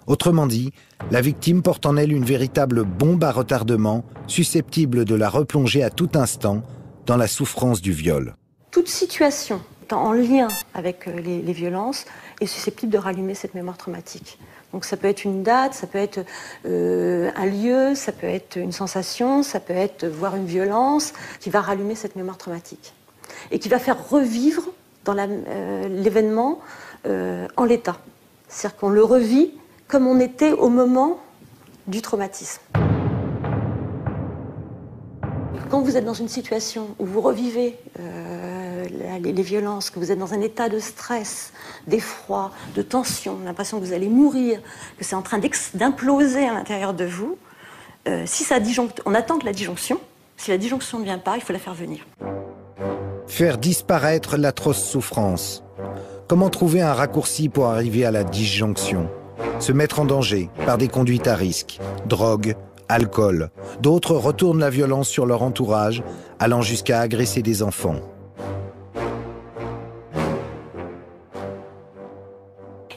Speaker 2: Autrement dit, la victime porte en elle une véritable bombe à retardement, susceptible de la replonger à tout instant dans la souffrance du viol.
Speaker 15: Toute situation en lien avec les violences est susceptible de rallumer cette mémoire traumatique. Donc ça peut être une date, ça peut être un lieu, ça peut être une sensation, ça peut être voire une violence qui va rallumer cette mémoire traumatique et qui va faire revivre dans l'événement en l'état. C'est-à-dire qu'on le revit comme on était au moment du traumatisme. Quand vous êtes dans une situation où vous revivez les violences, que vous êtes dans un état de stress, d'effroi, de tension, l'impression que vous allez mourir, que c'est en train d'imploser à l'intérieur de vous, si ça disjoncte, on attend que la disjonction. Si la disjonction ne vient pas, il faut la faire venir.
Speaker 2: Faire disparaître l'atroce souffrance. Comment trouver un raccourci pour arriver à la disjonction ? Se mettre en danger par des conduites à risque, drogue, alcool. D'autres retournent la violence sur leur entourage, allant jusqu'à agresser des enfants.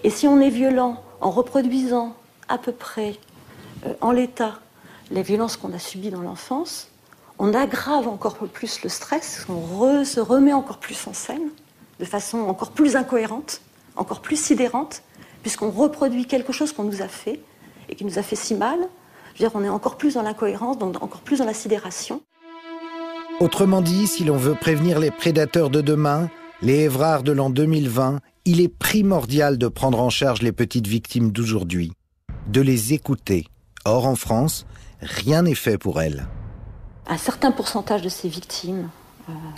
Speaker 15: Et si on est violent en reproduisant à peu près en l'état les violences qu'on a subies dans l'enfance, on aggrave encore plus le stress, on se remet encore plus en scène, de façon encore plus incohérente, encore plus sidérante, puisqu'on reproduit quelque chose qu'on nous a fait, et qui nous a fait si mal, Je veux dire, on est encore plus dans l'incohérence, donc encore plus dans la sidération.
Speaker 2: Autrement dit, si l'on veut prévenir les prédateurs de demain, les Évrards de l'an 2020, il est primordial de prendre en charge les petites victimes d'aujourd'hui, de les écouter. Or, en France, rien n'est fait pour elles.
Speaker 15: Un certain pourcentage de ces victimes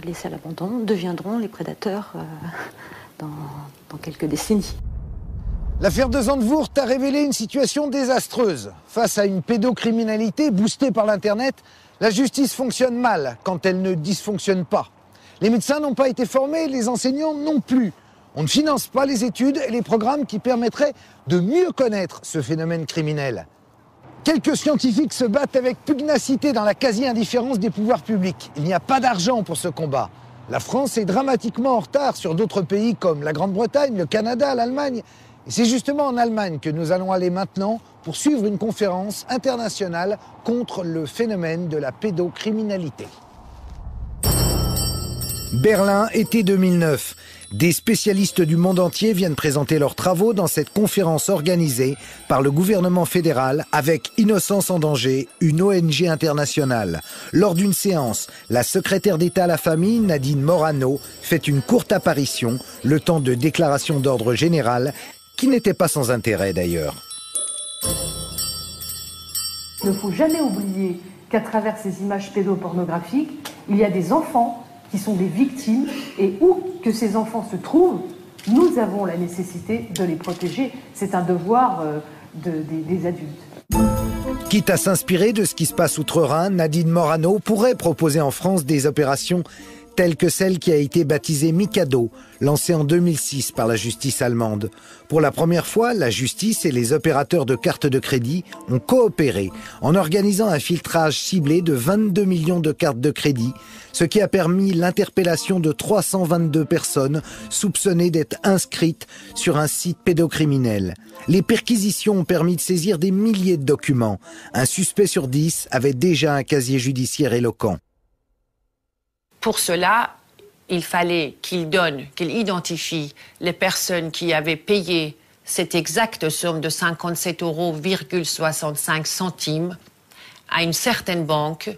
Speaker 15: laissées à l'abandon deviendront les prédateurs dans quelques décennies.
Speaker 1: L'affaire de Zandvoort a révélé une situation désastreuse. Face à une pédocriminalité boostée par l'Internet, la justice fonctionne mal quand elle ne dysfonctionne pas. Les médecins n'ont pas été formés, les enseignants non plus. On ne finance pas les études et les programmes qui permettraient de mieux connaître ce phénomène criminel. Quelques scientifiques se battent avec pugnacité dans la quasi-indifférence des pouvoirs publics. Il n'y a pas d'argent pour ce combat. La France est dramatiquement en retard sur d'autres pays comme la Grande-Bretagne, le Canada, l'Allemagne. Et c'est justement en Allemagne que nous allons aller maintenant pour suivre une conférence internationale contre le phénomène de la pédocriminalité.
Speaker 2: Berlin, été 2009. Des spécialistes du monde entier viennent présenter leurs travaux dans cette conférence organisée par le gouvernement fédéral avec Innocence en danger, une ONG internationale. Lors d'une séance, la secrétaire d'État à la famille, Nadine Morano, fait une courte apparition, le temps de déclaration d'ordre général, qui n'était pas sans intérêt d'ailleurs.
Speaker 17: Il ne faut jamais oublier qu'à travers ces images pédopornographiques, il y a des enfants qui sont des victimes, et où que ces enfants se trouvent, nous avons la nécessité de les protéger. C'est un devoir des adultes.
Speaker 2: Quitte à s'inspirer de ce qui se passe outre-Rhin, Nadine Morano pourrait proposer en France des opérations telle que celle qui a été baptisée Mikado, lancée en 2006 par la justice allemande. Pour la première fois, la justice et les opérateurs de cartes de crédit ont coopéré en organisant un filtrage ciblé de 22 millions de cartes de crédit, ce qui a permis l'interpellation de 322 personnes soupçonnées d'être inscrites sur un site pédocriminel. Les perquisitions ont permis de saisir des milliers de documents. Un suspect sur 10 avait déjà un casier judiciaire éloquent.
Speaker 18: Pour cela, il fallait qu'il identifie les personnes qui avaient payé cette exacte somme de 57,65 € à une certaine banque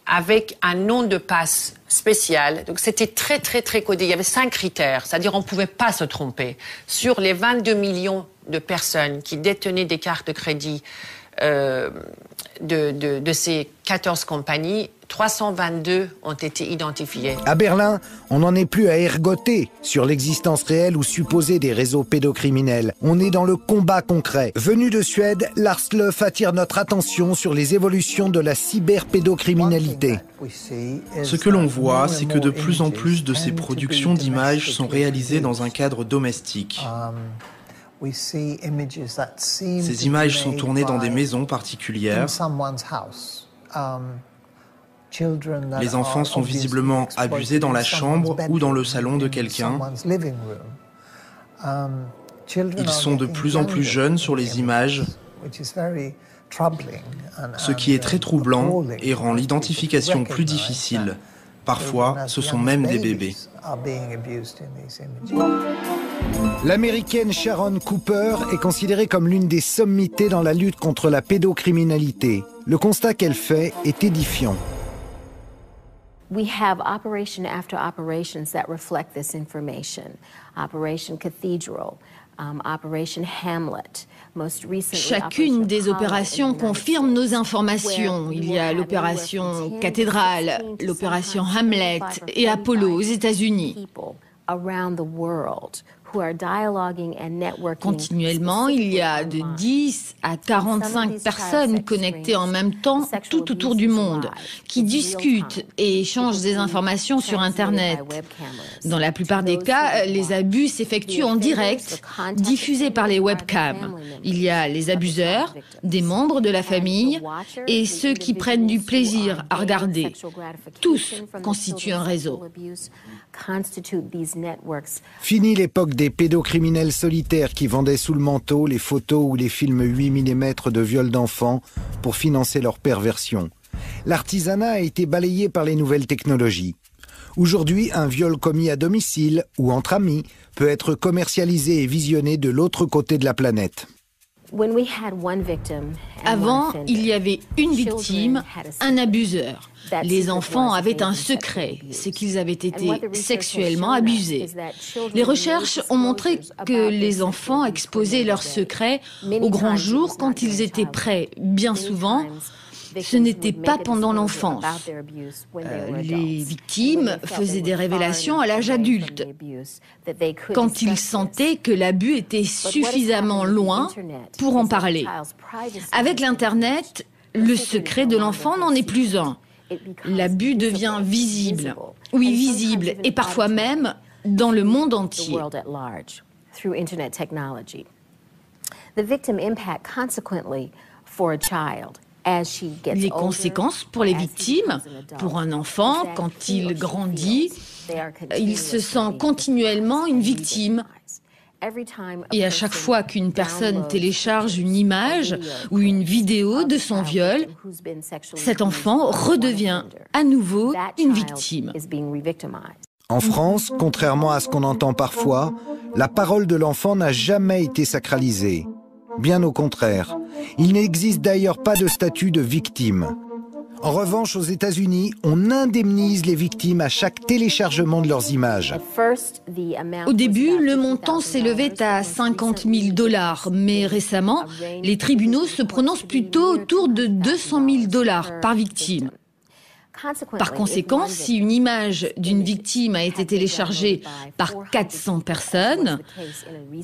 Speaker 18: avec un nom de passe spécial. Donc c'était très codé. Il y avait 5 critères, c'est-à-dire on ne pouvait pas se tromper. Sur les 22 millions de personnes qui détenaient des cartes de crédit de ces 14 compagnies, 322 ont été identifiés.
Speaker 2: À Berlin, on n'en est plus à ergoter sur l'existence réelle ou supposée des réseaux pédocriminels. On est dans le combat concret. Venu de Suède, Lars Löf attire notre attention sur les évolutions de la cyberpédocriminalité.
Speaker 19: Ce que l'on voit, c'est que de plus en plus de ces productions d'images sont réalisées dans un cadre domestique. Ces images sont tournées dans des maisons particulières. Les enfants sont visiblement abusés dans la chambre ou dans le salon de quelqu'un. Ils sont de plus en plus jeunes sur les images, ce qui est très troublant et rend l'identification plus difficile. Parfois, ce sont même des bébés.
Speaker 2: L'américaine Sharon Cooper est considérée comme l'une des sommités dans la lutte contre la pédocriminalité. Le constat qu'elle fait est édifiant.
Speaker 20: We have operation after operations that reflect this information. Operation Cathedral, Operation Hamlet.
Speaker 21: Chacune des opérations confirme nos informations. Il y a l'opération Cathédrale, l'opération Hamlet et Apollo aux États-Unis. Continuellement, il y a de 10 à 45 personnes connectées en même temps tout autour du monde, qui discutent et échangent des informations sur Internet. Dans la plupart des cas, les abus s'effectuent en direct, diffusés par les webcams. Il y a les abuseurs, des membres de la famille et ceux qui prennent du plaisir à regarder. Tous constituent un réseau.
Speaker 2: Fini l'époque des pédocriminels solitaires qui vendaient sous le manteau les photos ou les films 8 mm de viol d'enfants pour financer leur perversion. L'artisanat a été balayé par les nouvelles technologies. Aujourd'hui, un viol commis à domicile ou entre amis peut être commercialisé et visionné de l'autre côté de la planète.
Speaker 21: Avant, il y avait une victime, un abuseur. Les enfants avaient un secret, c'est qu'ils avaient été sexuellement abusés. Les recherches ont montré que les enfants exposaient leurs secrets au grand jour quand ils étaient prêts. Bien souvent, ce n'était pas pendant l'enfance. Les victimes faisaient des révélations à l'âge adulte, quand ils sentaient que l'abus était suffisamment loin pour en parler. Avec l'Internet, le secret de l'enfant n'en est plus un. L'abus devient visible. Oui, visible, et parfois même dans le monde entier. Les conséquences pour les victimes, pour un enfant, quand il grandit, il se sent continuellement une victime. Et à chaque fois qu'une personne télécharge une image ou une vidéo de son viol, cet enfant redevient à nouveau une victime.
Speaker 2: En France, contrairement à ce qu'on entend parfois, la parole de l'enfant n'a jamais été sacralisée. Bien au contraire. Il n'existe d'ailleurs pas de statut de victime. En revanche, aux États-Unis, on indemnise les victimes à chaque téléchargement de leurs images.
Speaker 21: Au début, le montant s'élevait à 50 000 $, mais récemment, les tribunaux se prononcent plutôt autour de 200 000 $ par victime. Par conséquent, si une image d'une victime a été téléchargée par 400 personnes,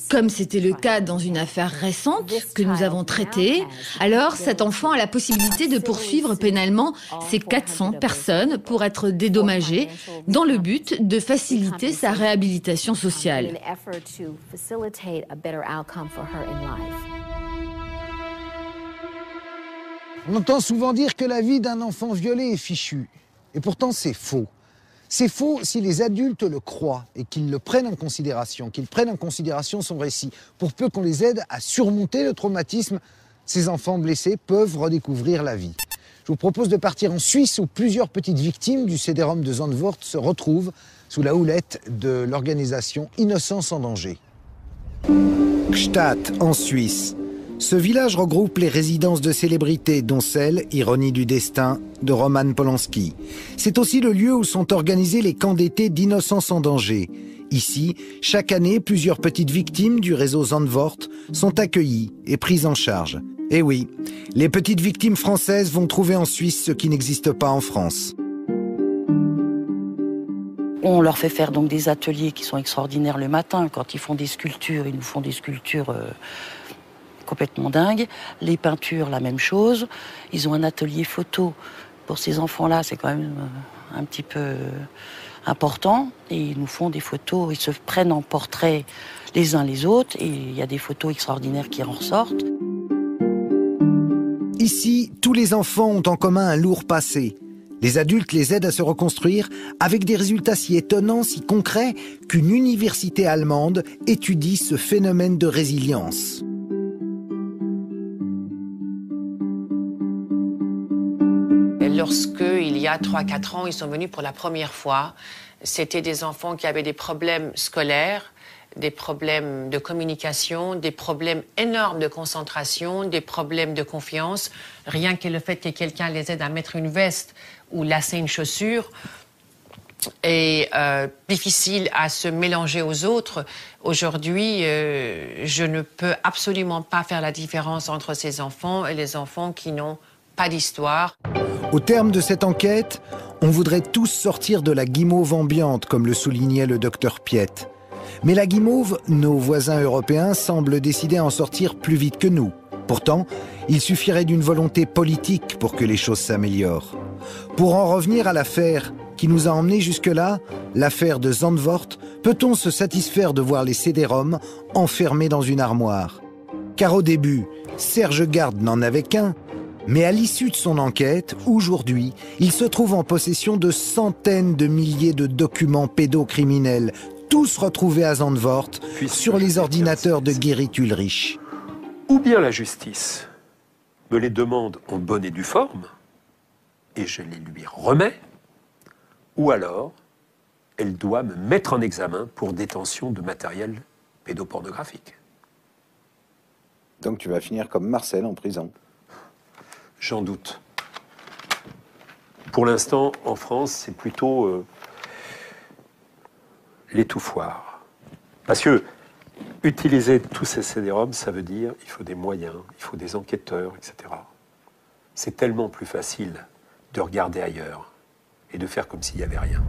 Speaker 21: comme c'était le cas dans une affaire récente que nous avons traitée, alors cet enfant a la possibilité de poursuivre pénalement ces 400 personnes pour être dédommagé dans le but de faciliter sa réhabilitation sociale.
Speaker 1: On entend souvent dire que la vie d'un enfant violé est fichue. Et pourtant, c'est faux. C'est faux si les adultes le croient et qu'ils le prennent en considération, qu'ils prennent en considération son récit. Pour peu qu'on les aide à surmonter le traumatisme, ces enfants blessés peuvent redécouvrir la vie. Je vous propose de partir en Suisse où plusieurs petites victimes du CD-ROM de Zandvoort se retrouvent sous la houlette de l'organisation Innocence en danger.
Speaker 2: Gstaad, en Suisse. Ce village regroupe les résidences de célébrités, dont celle, ironie du destin, de Roman Polanski. C'est aussi le lieu où sont organisés les camps d'été d'Innocence en danger. Ici, chaque année, plusieurs petites victimes du réseau Zandvoort sont accueillies et prises en charge. Et oui, les petites victimes françaises vont trouver en Suisse ce qui n'existe pas en France.
Speaker 3: On leur fait faire donc des ateliers qui sont extraordinaires le matin. Quand ils font des sculptures, ils nous font des sculptures complètement dingues. Les peintures, la même chose. Ils ont un atelier photo. Pour ces enfants-là, c'est quand même un petit peu important. Et ils nous font des photos, ils se prennent en portrait les uns les autres. Et il y a des photos extraordinaires qui en ressortent.
Speaker 2: Ici, tous les enfants ont en commun un lourd passé. Les adultes les aident à se reconstruire avec des résultats si étonnants, si concrets, qu'une université allemande étudie ce phénomène de résilience.
Speaker 18: Lorsque, il y a 3-4 ans, ils sont venus pour la première fois, c'était des enfants qui avaient des problèmes scolaires, des problèmes de communication, des problèmes énormes de concentration, des problèmes de confiance. Rien que le fait que quelqu'un les aide à mettre une veste ou lasser une chaussure est difficile à se mélanger aux autres. Aujourd'hui, je ne peux absolument pas faire la différence entre ces enfants et les enfants qui n'ont pas d'histoire.
Speaker 2: Au terme de cette enquête, on voudrait tous sortir de la guimauve ambiante, comme le soulignait le docteur Piette. Mais la guimauve, nos voisins européens semblent décider à en sortir plus vite que nous. Pourtant, il suffirait d'une volonté politique pour que les choses s'améliorent. Pour en revenir à l'affaire qui nous a emmenés jusque-là, l'affaire de Zandvoort, peut-on se satisfaire de voir les CD-ROM enfermés dans une armoire? Car au début, Serge Garde n'en avait qu'un. Mais à l'issue de son enquête, aujourd'hui, il se trouve en possession de centaines de milliers de documents pédocriminels, tous retrouvés à Zandvoort, sur les ordinateurs de Gerrit Ulrich.
Speaker 11: Ou bien la justice me les demande en bonne et due forme, et je les lui remets, ou alors elle doit me mettre en examen pour détention de matériel pédopornographique.
Speaker 2: Donc tu vas finir comme Marcel en prison.
Speaker 11: J'en doute. Pour l'instant, en France, c'est plutôt l'étouffoir. Parce que utiliser tous ces CD-ROM, ça veut dire il faut des moyens, il faut des enquêteurs, etc. C'est tellement plus facile de regarder ailleurs et de faire comme s'il n'y avait rien.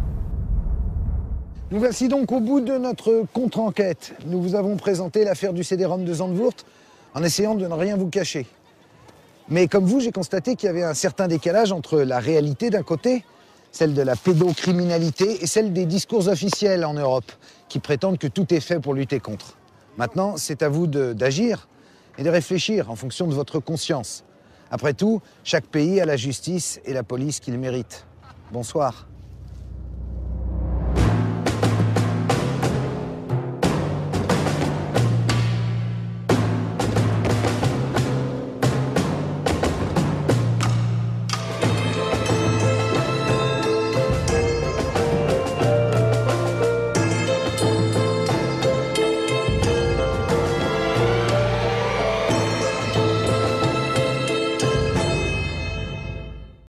Speaker 1: Nous voici donc au bout de notre contre-enquête. Nous vous avons présenté l'affaire du CD-ROM de Zandvoort en essayant de ne rien vous cacher. Mais comme vous, j'ai constaté qu'il y avait un certain décalage entre la réalité d'un côté, celle de la pédocriminalité, et celle des discours officiels en Europe, qui prétendent que tout est fait pour lutter contre. Maintenant, c'est à vous d'agir et de réfléchir en fonction de votre conscience. Après tout, chaque pays a la justice et la police qu'il mérite. Bonsoir.